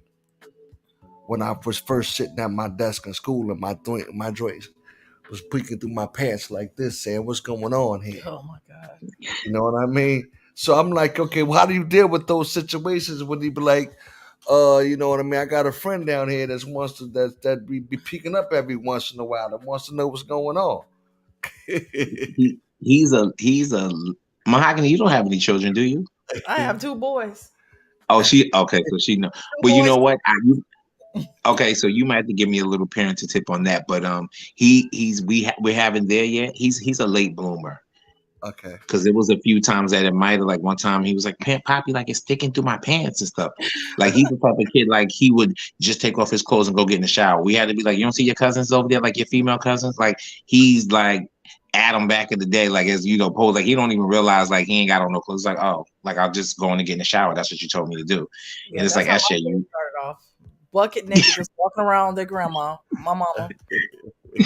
when I was first sitting at my desk in school and my joints was peeking through my pants like this, saying, "What's going on here?" Oh my God! You know what I mean? So I'm like, okay, well, how do you deal with those situations when you be like, you know what I mean? I got a friend down here that be peeking up every once in a while and wants to know what's going on. He's a Mahogany. You don't have any children, do you? I have 2 boys. Oh, okay, so she know. Well, you know what? Okay, so you might have to give me a little parenting tip on that. But we haven't there yet. He's a late bloomer. Okay. Because there was a few times that it might have, like one time he was like, Poppy, like it's sticking through my pants and stuff. Like he's the type of kid, like he would just take off his clothes and go get in the shower. We had to be like, you don't see your cousins over there, like your female cousins? Like he's like, Adam back in the day, like as you know, pose like he don't even realize like he ain't got on no clothes. Like, oh, like I'll just go in and get in the shower. That's what you told me to do. Yeah, And it's that's like how my SJ, kids you started off. Bucket naked, just walking around their grandma, my mama,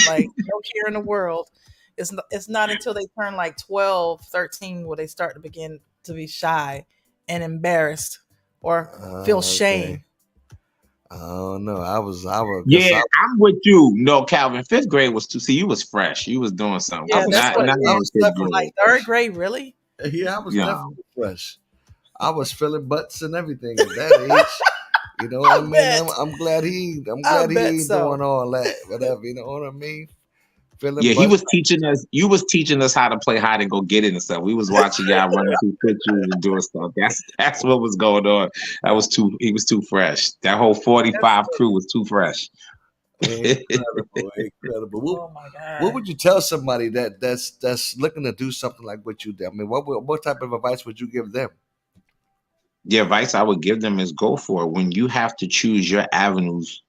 like no care in the world. It's not until they turn like 12, 13 where they start to begin to be shy and embarrassed or feel shame. Okay. I don't know. I guess yeah, I'm with you. No, Calvin, fifth grade was too. See, you was fresh. You was doing something. Yeah, that's what. Not I in was fifth definitely grade. Like third grade, really? yeah, I was Yeah. definitely fresh. I was feeling butts and everything at that age. You know what I mean? bet. I'm glad he bet ain't so. doing all that. Whatever, you know what I mean? Feeling Yeah, he butts. was teaching us. You was teaching us how to play hide and go get it and stuff. We was watching y'all running through pictures and doing stuff. That's what was going on. That was too. He was too fresh. That whole 45 crew was too fresh. Incredible. Oh my god. What would you tell somebody that's looking to do something like what you did? I mean, what type of advice would you give them? The advice I would give them is go for it. When you have to choose your avenues,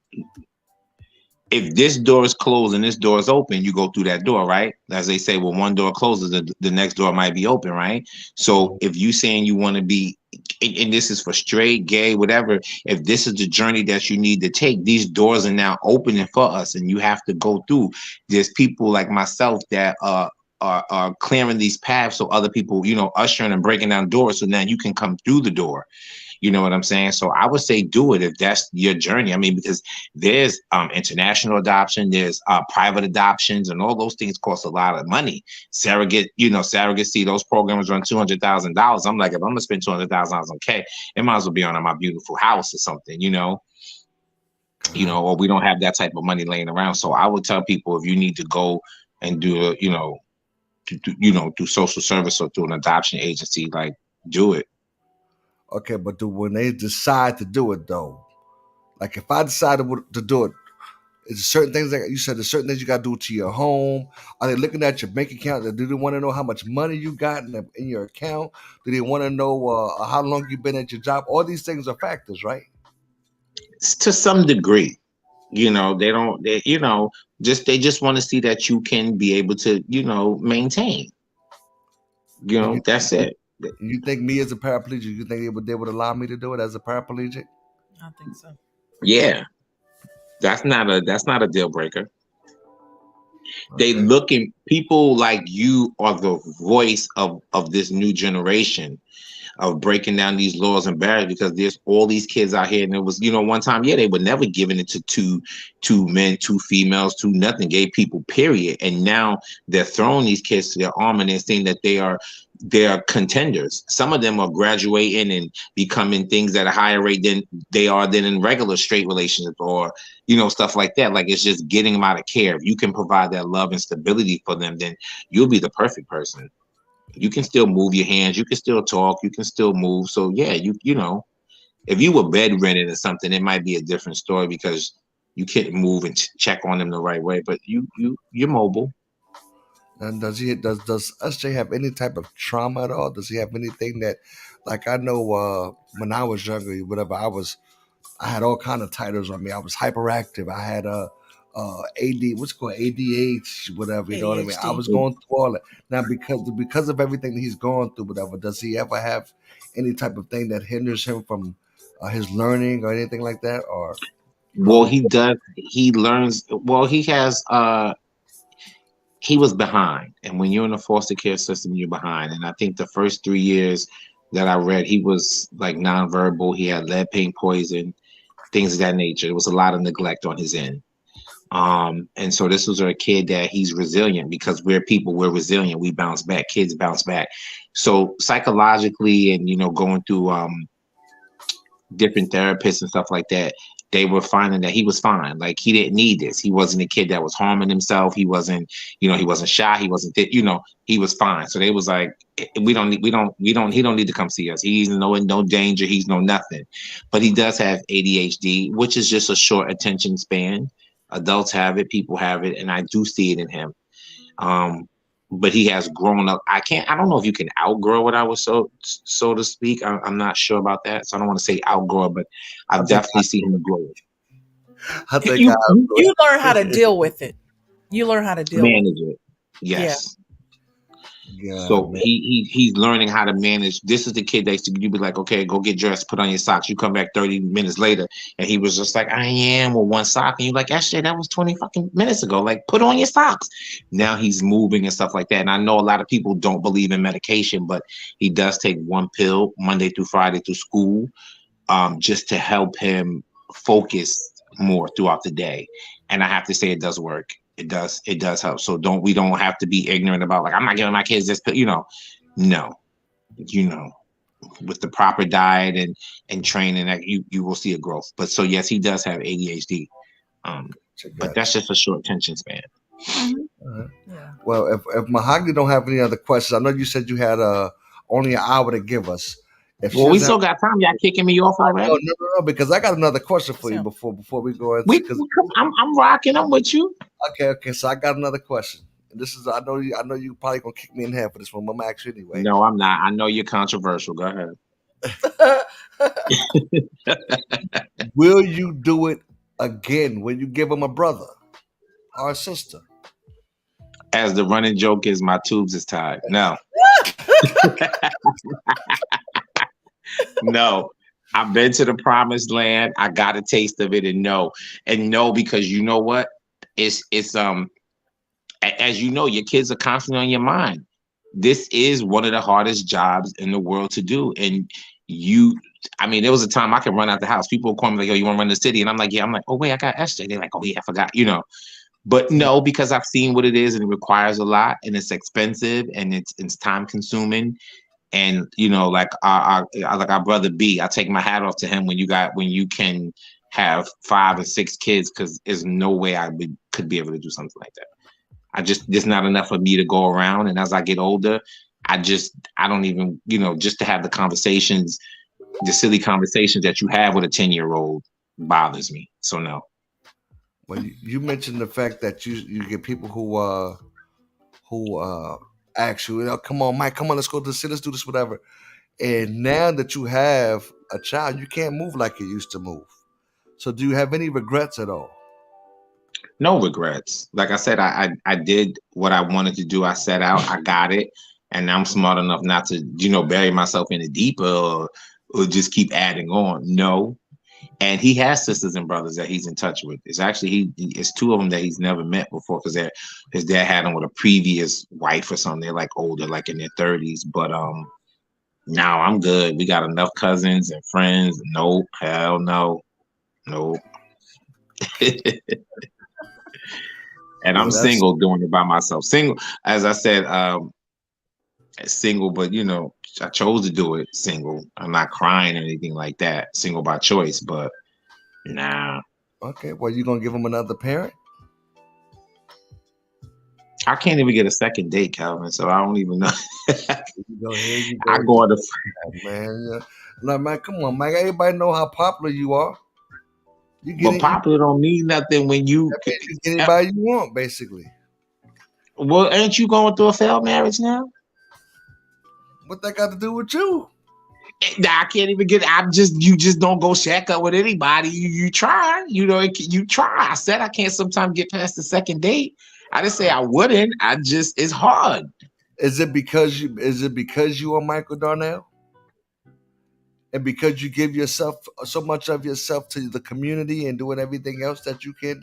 if this door is closed and this door is open, you go through that door, right? As they say, when one door closes, the next door might be open, right? So if you saying you want to be, and this is for straight, gay, whatever, if this is the journey that you need to take, these doors are now opening for us and you have to go through. There's people like myself that are clearing these paths so other people, you know, ushering and breaking down doors so now you can come through the door. You know what I'm saying? So I would say do it if that's your journey. I mean, because there's international adoption, there's private adoptions, and all those things cost a lot of money. Surrogacy, those programs run $200,000. I'm like, if I'm gonna spend $200,000 on K, it might as well be on my beautiful house or something, you know, or we don't have that type of money laying around. So I would tell people if you need to go and do through social service or through an adoption agency, like do it. Okay, but when they decide to do it though, like if I decided to do it, is there certain things like you said? There's certain things you got to do to your home. Are they looking at your bank account? Do they want to know how much money you got in your account? Do they want to know how long you've been at your job? All these things are factors, right? To some degree, they just want to see that you can be able to, maintain. That's it. You think me as a paraplegic, you think they would allow me to do it as a paraplegic? I think so. Yeah. That's not a deal breaker. Okay. They looking, people like you are the voice of this new generation of breaking down these laws and barriers, because there's all these kids out here, and it was, one time, they were never giving it to two men, two females, two nothing, gay people, period. And now they're throwing these kids to their arm and they're saying that they are contenders. Some of them are graduating and becoming things at a higher rate than they are than in regular straight relationships, or stuff like that. Like, it's just getting them out of care. If you can provide that love and stability for them, then you'll be the perfect person. You can still move your hands, you can still talk, you can still move. So yeah, if you were bedridden or something, it might be a different story because you can't move and check on them the right way. But you're mobile. And does SJ have any type of trauma at all? Does he have anything that, like, I know when I was younger, whatever, I had all kind of titles on me. I was hyperactive. I had what's called ADH, whatever, you know what I mean? I was going through all that. Now, because of everything that he's going through, whatever, does he ever have any type of thing that hinders him from his learning or anything like that? Or well, he does. He learns. Well, he has. He was behind, and when you're in the foster care system, you're behind. And I think the first 3 years that I read, he was like nonverbal. He had lead paint poison, things of that nature. There was a lot of neglect on his end. And so this was a kid that he's resilient, because we're resilient. We bounce back. Kids bounce back. So psychologically, and going through different therapists and stuff like that, they were finding that he was fine. Like, he didn't need this. He wasn't a kid that was harming himself. He wasn't, he wasn't shy. He wasn't, he was fine. So they was like, he don't need to come see us. He's no danger. He's no nothing. But he does have ADHD, which is just a short attention span. Adults have it, people have it, and I do see it in him. But he has grown up. I don't know if you can outgrow it, I was so to speak. I'm not sure about that. So I don't want to say outgrow, but I've definitely seen him grow. I think you learn how to deal with it. You learn how to deal manage it. Yes. God, So man. he's learning how to manage. This is the kid that you'd be like, okay, go get dressed, put on your socks. You come back 30 minutes later, and he was just like, I am with one sock, and you're like, actually, that was 20 fucking minutes ago. Like, put on your socks. Now he's moving and stuff like that. And I know a lot of people don't believe in medication, but he does take one pill Monday through Friday through school, just to help him focus more throughout the day. And I have to say, it does work. It does help. So we don't have to be ignorant about, like, I'm not giving my kids this, no, with the proper diet and training, that you will see a growth. But so yes, he does have ADHD, but that's just a short attention span. Yeah. Well, if Mahogany don't have any other questions, I know you said you had only an hour to give us. Well, we still got time. Y'all kicking me off already? No, because I got another question for you before we go into. I'm rocking. I'm with you. Okay. So I got another question. And this is I know you probably gonna kick me in half for this one, but I'm gonna ask you anyway. No, I'm not. I know you're controversial. Go ahead. Will you do it again when you give him a brother or a sister? As the running joke is, my tubes is tied. No. No. I've been to the promised land. I got a taste of it, and no, because you know what? It's as you know, your kids are constantly on your mind. This is one of the hardest jobs in the world to do. And there was a time I could run out the house. People would call me like, yo, you want to run the city? And I'm like, yeah. I'm like, oh, wait, I got SJ. They're like, oh, yeah, I forgot, But no, because I've seen what it is, and it requires a lot, and it's expensive, and it's time consuming. And like our brother B, I take my hat off to him when you can have 5 or 6 kids, because there's no way I could be able to do something like that. There's not enough for me to go around. And as I get older, I don't even, just to have the conversations, the silly conversations that you have with a 10-year-old bothers me. So no. Well, you mentioned the fact that you get people who ask you, come on, Mike, come on, let's go to the city, let's do this, whatever. And now that you have a child, you can't move like you used to move. So do you have any regrets at all? No regrets. Like I said, I did what I wanted to do. I set out, I got it, and I'm smart enough not to, bury myself in it deeper or just keep adding on. No. And he has sisters and brothers that he's in touch with. It's actually it's 2 of them that he's never met before, because his dad had him with a previous wife or something. They're like older, like in their 30s. But now I'm good. We got enough cousins and friends. Nope, hell no, nope. And I'm single, doing it by myself. Single, as I said, single, but I chose to do it single. I'm not crying or anything like that. Single by choice, but nah. Okay, well, you gonna give him another parent? I can't even get a second date, Calvin. So I don't even know. You go. I go on the man. No, man, come on, Mike. Everybody know how popular you are. But popular don't mean nothing when you get anybody you want, basically. Well, ain't you going through a failed marriage now? What that got to do with you? I can't even get. You just don't go shack up with anybody. You try. You try. I said I can't sometimes get past the second date. I didn't say I wouldn't. It's hard. Is it because you are Michael Darnell? And because you give yourself so much of yourself to the community and doing everything else that you can,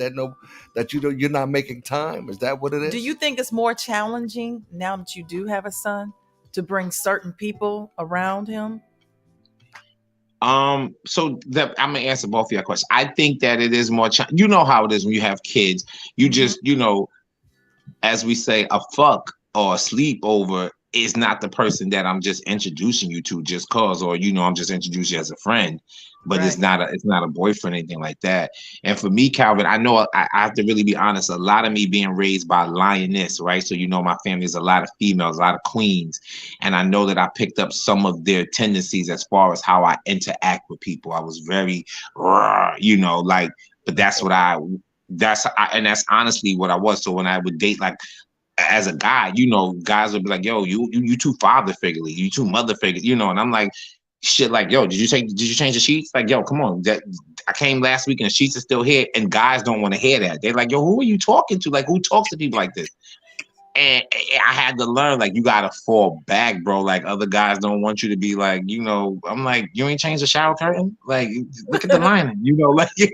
you're not making time? Is that what it is? Do you think it's more challenging now that you do have a son to bring certain people around him? So that I'm gonna answer both of your questions. I think that it is more. You know how it is when you have kids. You just, as we say, a fuck or a sleepover is not the person that I'm just introducing you to just cause, or I'm just introducing you as a friend, but right. It's not a boyfriend, anything like that. And for me, Calvin, I know I have to really be honest. A lot of me being raised by lioness, right? So my family is a lot of females, a lot of queens, and I know that I picked up some of their tendencies as far as how I interact with people. I was very, but that's that's honestly what I was. So when I would date, like, as a guy, guys would be like, yo, you too father figurely, you too mother figure, and I'm like, shit, like, yo, did you change the sheets? Like, yo, come on, that I came last week and the sheets are still here, and guys don't want to hear that. They're like, yo, who are you talking to? Like, who talks to people like this? And I had to learn, like, you gotta fall back, bro. Like, other guys don't want you to be like, I'm like, you ain't changed the shower curtain? Like, look at the lining, like, they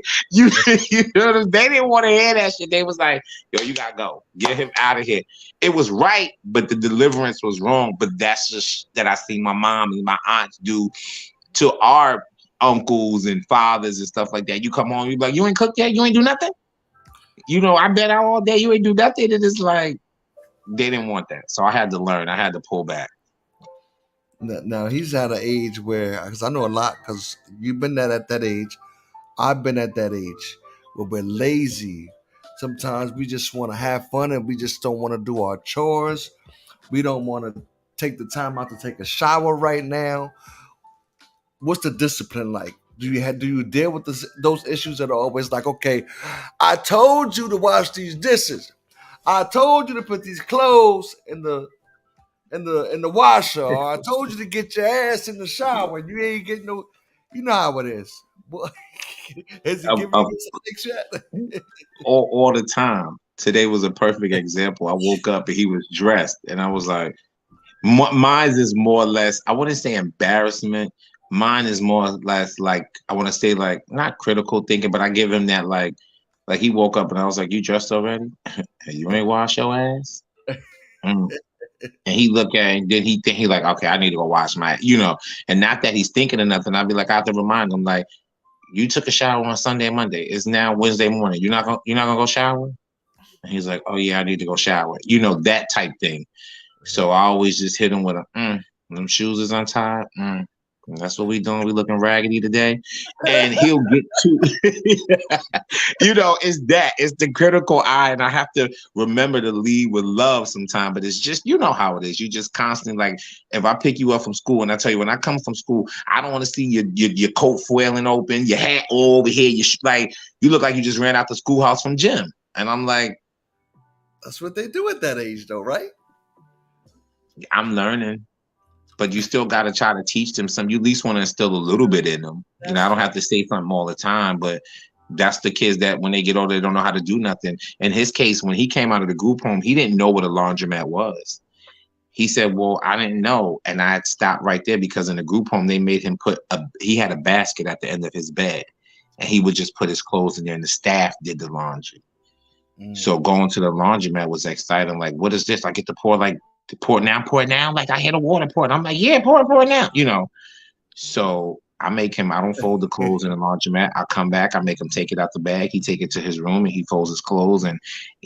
didn't want to hear that shit. They was like, yo, you gotta go. Get him out of here. It was right, but the deliverance was wrong. But that's just that I see my mom and my aunts do to our uncles and fathers and stuff like that. You come home, you be like, you ain't cooked yet? You ain't do nothing? I been out all day, you ain't do nothing. And it's like, they didn't want that. So I had to learn. I had to pull back. Now he's at an age where, because I know a lot, because you've been at that age, I've been at that age where we're lazy. Sometimes we just want to have fun and we just don't want to do our chores. We don't want to take the time out to take a shower right now. What's the discipline like? Do you deal with those issues that are always like, okay, I told you to wash these dishes. I told you to put these clothes in the washer, or I told you to get your ass in the shower. You ain't getting no. You know how it is. Has he given you this yet? all the time. Today was a perfect example. I woke up and he was dressed, and I was like, mine is more or less. I wouldn't say embarrassment. Mine is more or less like, I want to say, like, not critical thinking, but I give him that like he woke up and I was like, you dressed already? You ain't wash your ass? Mm. And he look at it, and then he like, okay, I need to go wash my, and not that he's thinking of nothing. I'd be like, I have to remind him, like, you took a shower on Sunday and Monday. It's now Wednesday morning. You're not gonna go shower? And he's like, oh yeah, I need to go shower. That type thing. So I always just hit him with them shoes is untied. That's what we doing. We looking raggedy today, and he'll get to, it's the critical eye, and I have to remember to lead with love sometimes. But it's just, how it is. You just constantly, like, if I pick you up from school, and I tell you, when I come from school, I don't want to see your coat foiling open, your hat all over here. You look like you just ran out the schoolhouse from gym, and I'm like, that's what they do at that age, though, right? I'm learning. But you still got to try to teach them some. You at least want to instill a little bit in them. I don't have to say something all the time, but that's the kids that when they get older, they don't know how to do nothing. In his case, when he came out of the group home, he didn't know what a laundromat was. He said, well, I didn't know. And I had stopped right there because in the group home, they made him he had a basket at the end of his bed, and he would just put his clothes in there, and the staff did the laundry. So going to the laundromat was exciting. Like, what is this? I get to pour it now. Like, I hear the water pour it. I'm like, yeah, pour it now, So I make him, I don't fold the clothes in the laundromat. I come back, I make him take it out the bag. He take it to his room and he folds his clothes. And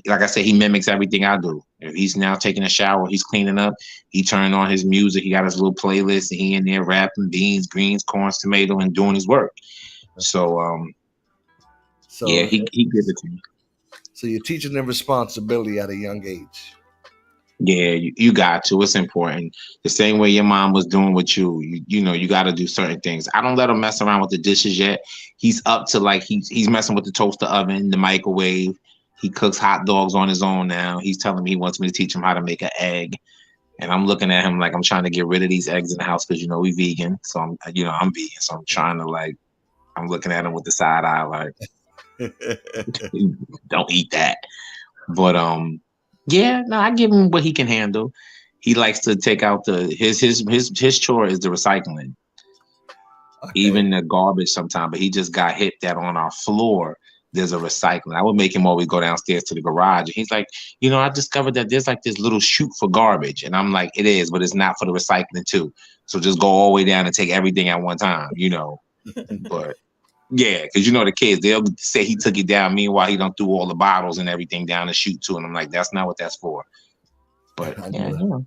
like I said, he mimics everything I do. If he's now taking a shower, he's cleaning up, he turned on his music. He got his little playlist and he in there rapping beans, greens, corns, tomato, and doing his work. So yeah, he gives it to me. So you're teaching them responsibility at a young age. Yeah, you got to. It's important. The same way your mom was doing with you. You got to do certain things. I don't let him mess around with the dishes yet. He's up to, like, he's messing with the toaster oven, the microwave. He cooks hot dogs on his own now. He's telling me he wants me to teach him how to make an egg. And I'm looking at him like I'm trying to get rid of these eggs in the house because, we vegan. So I'm vegan. So I'm trying to, like, I'm looking at him with the side eye like, don't eat that. But yeah, no, I give him what he can handle. He likes to take out his chore is the recycling. Okay. Even the garbage sometimes, but he just got hit that on our floor there's a recycling. I would make him always go downstairs to the garage. And he's like, I discovered that there's like this little chute for garbage. And I'm like, it is, but it's not for the recycling too. So just go all the way down and take everything at one time, But yeah, because the kids, they'll say he took it down. Meanwhile, he don't do all the bottles and everything down the chute too. And I'm like, that's not what that's for. But yeah. All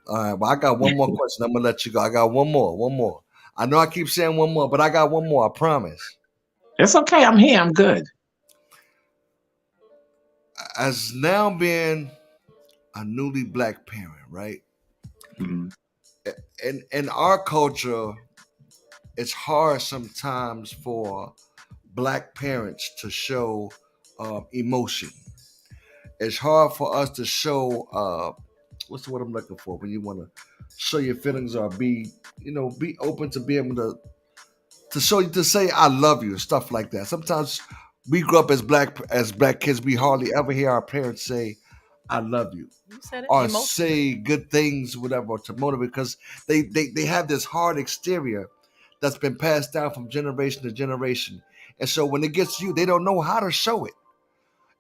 right, well, I got one more question. I'm gonna let you go. I got one more. I know I keep saying one more, but I got one more. I promise. It's okay. I'm here. I'm good. As now being a newly Black parent, right? Mm-hmm. In our culture, it's hard sometimes for Black parents to show emotion. It's hard for us to show what's the word I'm looking for when you want to show your feelings or be open to be able to show you, to say I love you and stuff like that. Sometimes we grew up as black kids, we hardly ever hear our parents say I love you, You said it. or Emotion. say good things, whatever, to motivate, because they have this hard exterior that's been passed down from generation to generation. And so when it gets you, they don't know how to show it.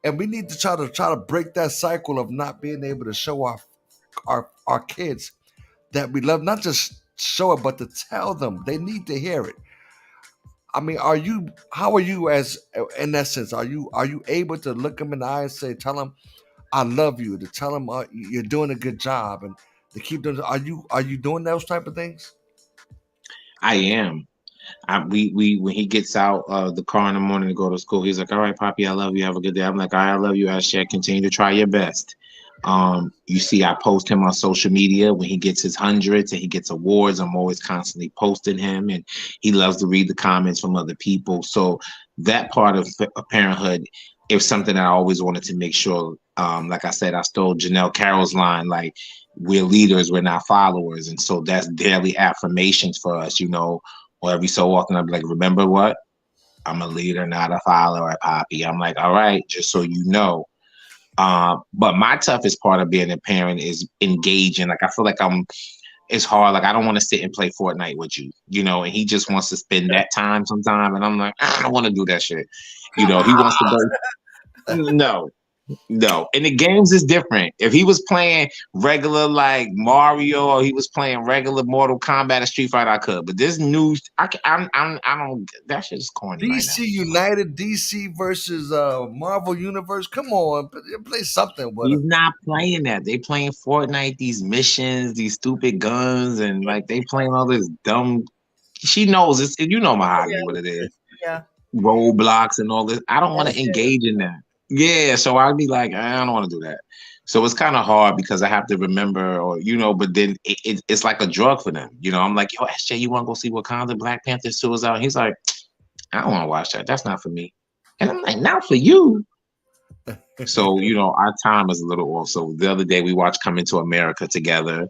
And we need to try to break that cycle of not being able to show our kids that we love, not just show it, but to tell them they need to hear it. I mean, how are you as in that sense? Are you able to look them in the eye and say, tell them I love you, to tell them you're doing a good job, and to keep doing? Are you doing those type of things? I am. We when he gets out the car in the morning to go to school, he's like, "All right, Poppy, I love you. Have a good day." I'm like, "All right, I love you, Asher. Continue to try your best." You see, I post him on social media when he gets his hundreds and he gets awards. I'm always constantly posting him, and he loves to read the comments from other people. So that part of parenthood is something I always wanted to make sure. Like I said, I stole Janelle Carroll's line, like, we're leaders, we're not followers. And so that's daily affirmations for us, or every so often I'd be like, remember what? I'm a leader, not a follower, Poppy. I'm like, all right, just so you know. But my toughest part of being a parent is engaging. Like, I feel like it's hard. Like, I don't want to sit and play Fortnite with you, and he just wants to spend that time sometime. And I'm like, I don't want to do that shit. He wants to go. No. No, and the games is different. If he was playing regular like Mario, or he was playing regular Mortal Kombat or Street Fighter, I could. But this new, I don't. That shit is corny right now. DC United, DC versus Marvel Universe. Come on, play something with He's him. not playing that. They playing Fortnite, these missions, these stupid guns, and like they playing all this dumb. She knows it's. Mahogany, what it is. Yeah. Roblox and all this. I don't want to That's it. engage in that. Yeah, so I'd be like, I don't want to do that. So it's kind of hard because I have to remember, or but then it's like a drug for them. I'm like, yo, SJ, you want to go see Wakanda Black Panther 2 is out? And he's like, I don't want to watch that. That's not for me. And I'm like, not for you. So our time is a little off. So the other day we watched Coming to America together.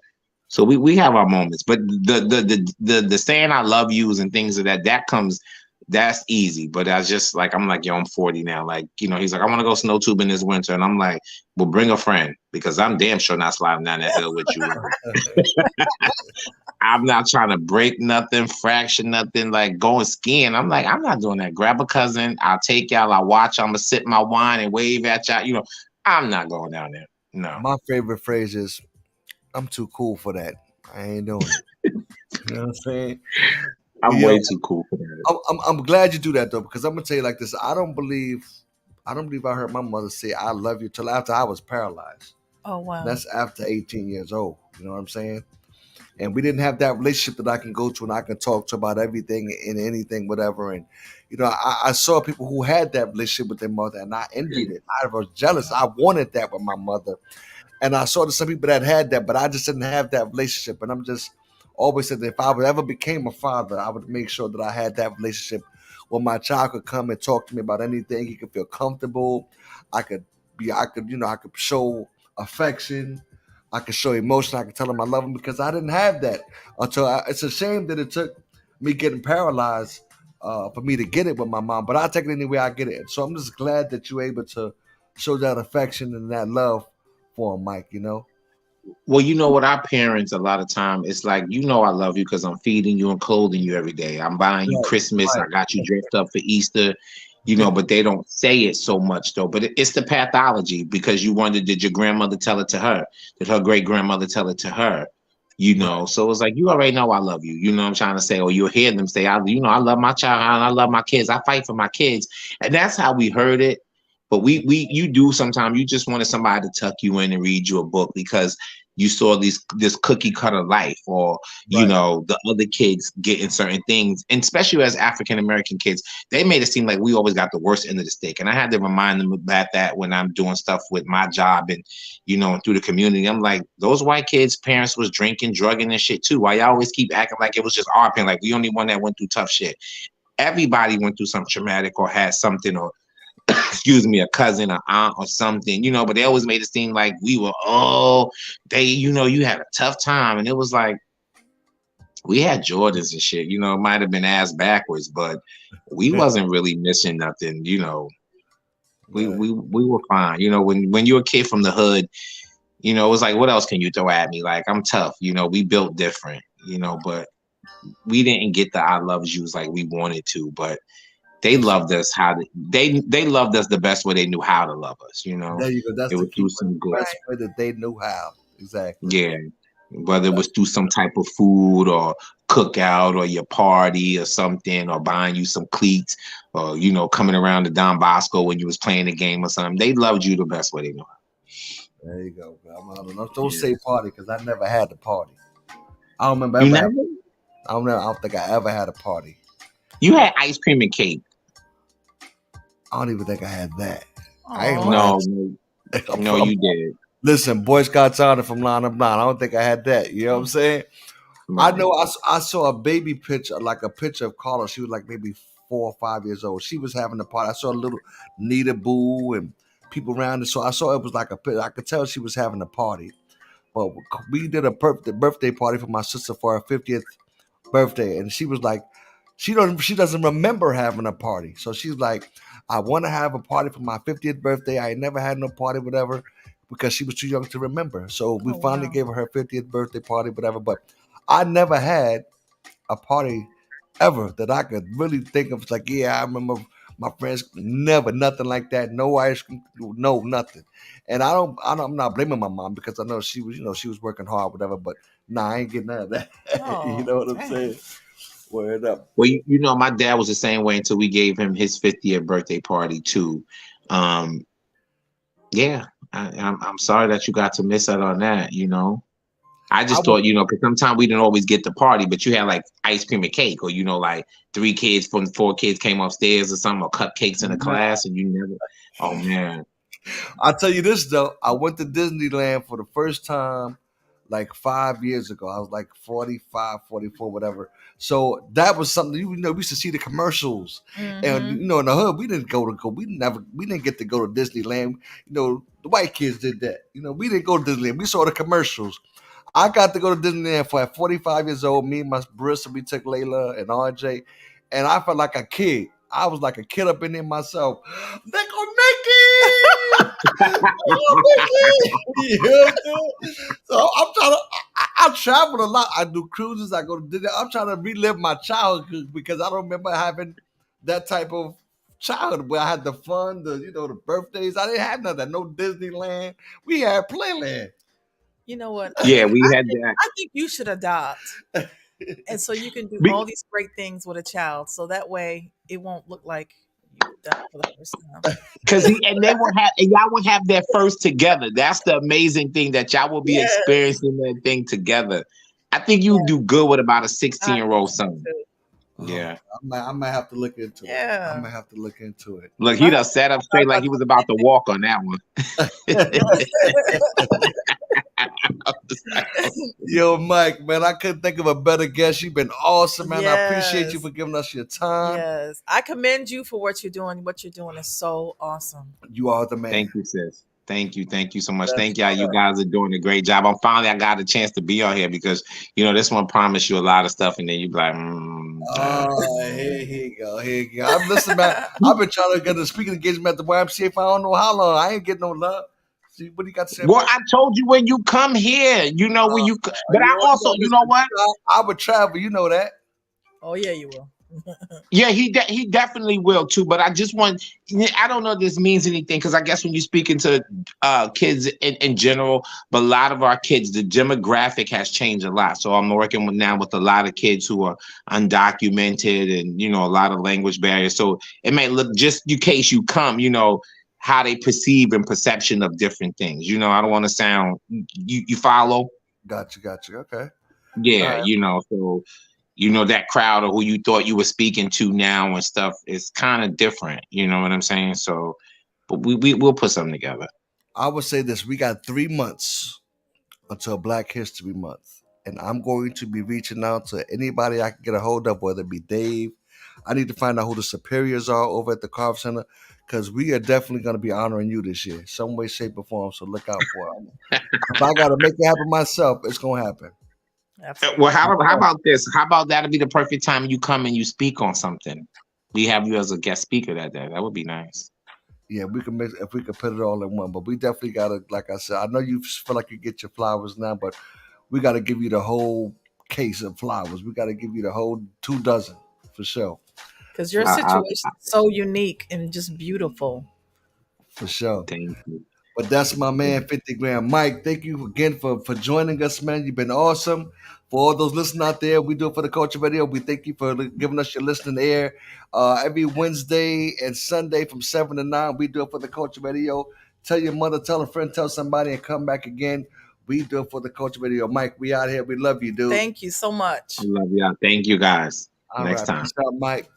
So we have our moments, but the saying I love yous and things of that comes. That's easy, but I just I'm like, yo, I'm 40 now. Like, he's like, I want to go snow tubing this winter. And I'm like, well, bring a friend, because I'm damn sure not sliding down that hill with you. I'm not trying to break nothing, fracture nothing, like going skiing. I'm like, I'm not doing that. Grab a cousin. I'll take y'all. I'll watch. I'm going to sip my wine and wave at y'all. I'm not going down there. No. My favorite phrase is, I'm too cool for that. I ain't doing it. You know what I'm saying? I'm way too cool for that. I'm glad you do that though, because I'm gonna tell you like this. I don't believe I heard my mother say I love you till after I was paralyzed. Oh wow. That's after 18 years old. You know what I'm saying? And we didn't have that relationship that I can go to and I can talk to about everything and anything, whatever. And I saw people who had that relationship with their mother, and I envied it. I was jealous. I wanted that with my mother, and I saw some people that had that, but I just didn't have that relationship. And I'm just always said that if I would ever became a father, I would make sure that I had that relationship where my child could come and talk to me about anything. He could feel comfortable. I could show affection. I could show emotion. I could tell him I love him, because I didn't have that it's a shame that it took me getting paralyzed for me to get it with my mom, but I take it any way I get it. So I'm just glad that you're able to show that affection and that love for him, Mike, Well, what, our parents, a lot of time, it's like, I love you because I'm feeding you and clothing you every day. I'm buying you Christmas. I got you dressed up for Easter, but they don't say it so much though. But it's the pathology, because you wonder, did your grandmother tell it to her? Did her great grandmother tell it to her? So it's like, you already know I love you. You know what I'm trying to say? Or you'll hear them say, I love my child. I love my kids. I fight for my kids. And that's how we heard it. But you do sometimes, you just wanted somebody to tuck you in and read you a book because you saw this cookie cutter life, or the other kids getting certain things, and especially as African American kids, they made it seem like we always got the worst end of the stick. And I had to remind them about that when I'm doing stuff with my job and through the community. I'm like, those white kids' parents was drinking, drugging, and shit too. Why y'all always keep acting like it was just our parents? Like, we only one that went through tough shit. Everybody went through something traumatic or had something, or excuse me, a cousin, an aunt, or something, but they always made it seem like we were, you had a tough time. And it was like, we had Jordans and shit, it might have been ass backwards, but we wasn't really missing nothing, We were fine. You know, when you're a kid from the hood, you know, it was like, what else can you throw at me? Like, I'm tough. You know, we built different. You know, but we didn't get the I love yous like we wanted to. But they loved us they loved us the best way they knew how to love us. You know, There you go. That's it the was key through word. some The good. best way that they knew how. Exactly. Yeah. Whether it was through some type of food or cookout or your party or something, or buying you some cleats, or you know, coming around to Don Bosco when you was playing a game or something. They loved you the best way they know. There you go. Don't say party because I never had the party. I don't remember You ever never? having. I don't think I ever had a party. You had ice cream and cake. I don't even think I had that. I ain't Aw. lying. No, you did. Listen, Boy Scouts honor from Line of Nine. I don't think I had that. You know what I'm saying? I Right. know I saw a baby picture, like a picture of Carla. She was like maybe 4 or 5 years old. She was having a party. I saw a little Nita Boo and people around it. So I saw it was like I could tell she was having a party. But we did a birthday party for my sister for her 50th birthday, and she was like, she doesn't remember having a party. So she's like, I want to have a party for my 50th birthday. I ain't never had no party, whatever, because she was too young to remember. So we Oh, finally wow. gave her her 50th birthday party, whatever. But I never had a party ever that I could really think of. It's like, yeah, I remember my friends. Never, nothing like that. No ice cream, no nothing. And I'm not blaming my mom because I know she was, she was working hard, whatever. But nah, I ain't getting none of that. You Oh, know what I'm dang. saying? Word up. Well, you know, my dad was the same way until we gave him his 50th birthday party too. Um, yeah, I'm sorry that you got to miss out on that. You know, I I just was thought, you know, because sometimes we didn't always get the party, but you had like ice cream and cake, or you know, like 3 kids from 4 kids came upstairs or something, or cupcakes in the class, and you never. Oh man, I'll tell you this though. I went to Disneyland for the first time like 5 years ago. I was like 45, 44, whatever. So that was something, we used to see the commercials. And Mhm. in the hood, we didn't we didn't get to go to Disneyland. The white kids did that. We didn't go to Disneyland. We saw the commercials. I got to go to Disneyland for at 45 years old. Me and my Brissa, we took Layla and RJ, and I felt like a kid. I was like a kid up in there myself. They gonna make it! They gonna make it! You know what I'm saying? So I'm trying to. I travel a lot. I do cruises. I go to Disney. I'm trying to relive my childhood because I don't remember having that type of childhood where I had the fun, the birthdays. I didn't have none of that. No Disneyland. We had Playland. You know what? yeah, we had that. I think you should adopt, and so you can do Be- all these great things with a child. So that way, it won't look like you've done it for the first time. and they will have, and y'all will have that first together. That's the amazing thing, that y'all will be Yeah. experiencing that thing together. I think you do good with about a 16-year-old son. Yeah. I might have to look into it. Yeah. I might have to look into it. Look, he done sat up straight like he was about to walk on that one. Yo, Mike, man, I couldn't think of a better guest. You've been awesome, man. I appreciate you Yes. for giving us your time. Yes, I commend you for what you're doing. What you're doing is so awesome. You are the man. Thank you, sis. Thank you so much. That's Thank y'all. You guys are doing a great job. I got a chance to be on here because this one promised you a lot of stuff, and then you be like, Oh, here you go. I'm listening, man. I've been trying to get a speaking engagement at the YMCA for I don't know how long. I ain't getting no love. See, what do you got to say? Well, I told you when you come here, when you. But I also, you know what? I would travel. You know that. Oh yeah, you will. Yeah, he definitely will too. But I just want, I don't know if this means anything, because I guess when you're speaking to kids in general, but a lot of our kids, the demographic has changed a lot. So I'm working now with a lot of kids who are undocumented and, a lot of language barriers. So it may look, just in case you come, how they perceive and perception of different things. I don't want to sound, you follow? Gotcha. Okay. Yeah, so that crowd or who you thought you were speaking to now and stuff is kind of different. You know what I'm saying? So, but we'll put something together. I would say this: we got 3 months until Black History Month, and I'm going to be reaching out to anybody I can get a hold of, whether it be Dave. I need to find out who the superiors are over at the Carver Center, because we are definitely going to be honoring you this year, some way, shape, or form. So look out for it. If I got to make it happen myself, it's going to happen. Absolutely. Well, how about this? How about that'll be the perfect time you come and you speak on something? We have you as a guest speaker that day. That would be nice. Yeah, we can mix if we could put it all in one. But we definitely gotta, like I said, I know you feel like you get your flowers now, but we gotta give you the whole case of flowers. We gotta give you the whole 2 dozen for sure. Because your I situation is so unique and just beautiful. For sure. thank you. But that's my man, 50 Grand Mike. Thank you again for joining us, man. You've been awesome. For all those listening out there, we do it for the Culture Radio. We thank you for giving us your listening air. Every Wednesday and Sunday from 7 to 9, we do it for the Culture Radio. Tell your mother, tell a friend, tell somebody, and come back again. We do it for the Culture Radio. Mike, we out here. We love you, dude. Thank you so much. I love y'all. Thank you guys. All Next right. time. Peace out, Mike.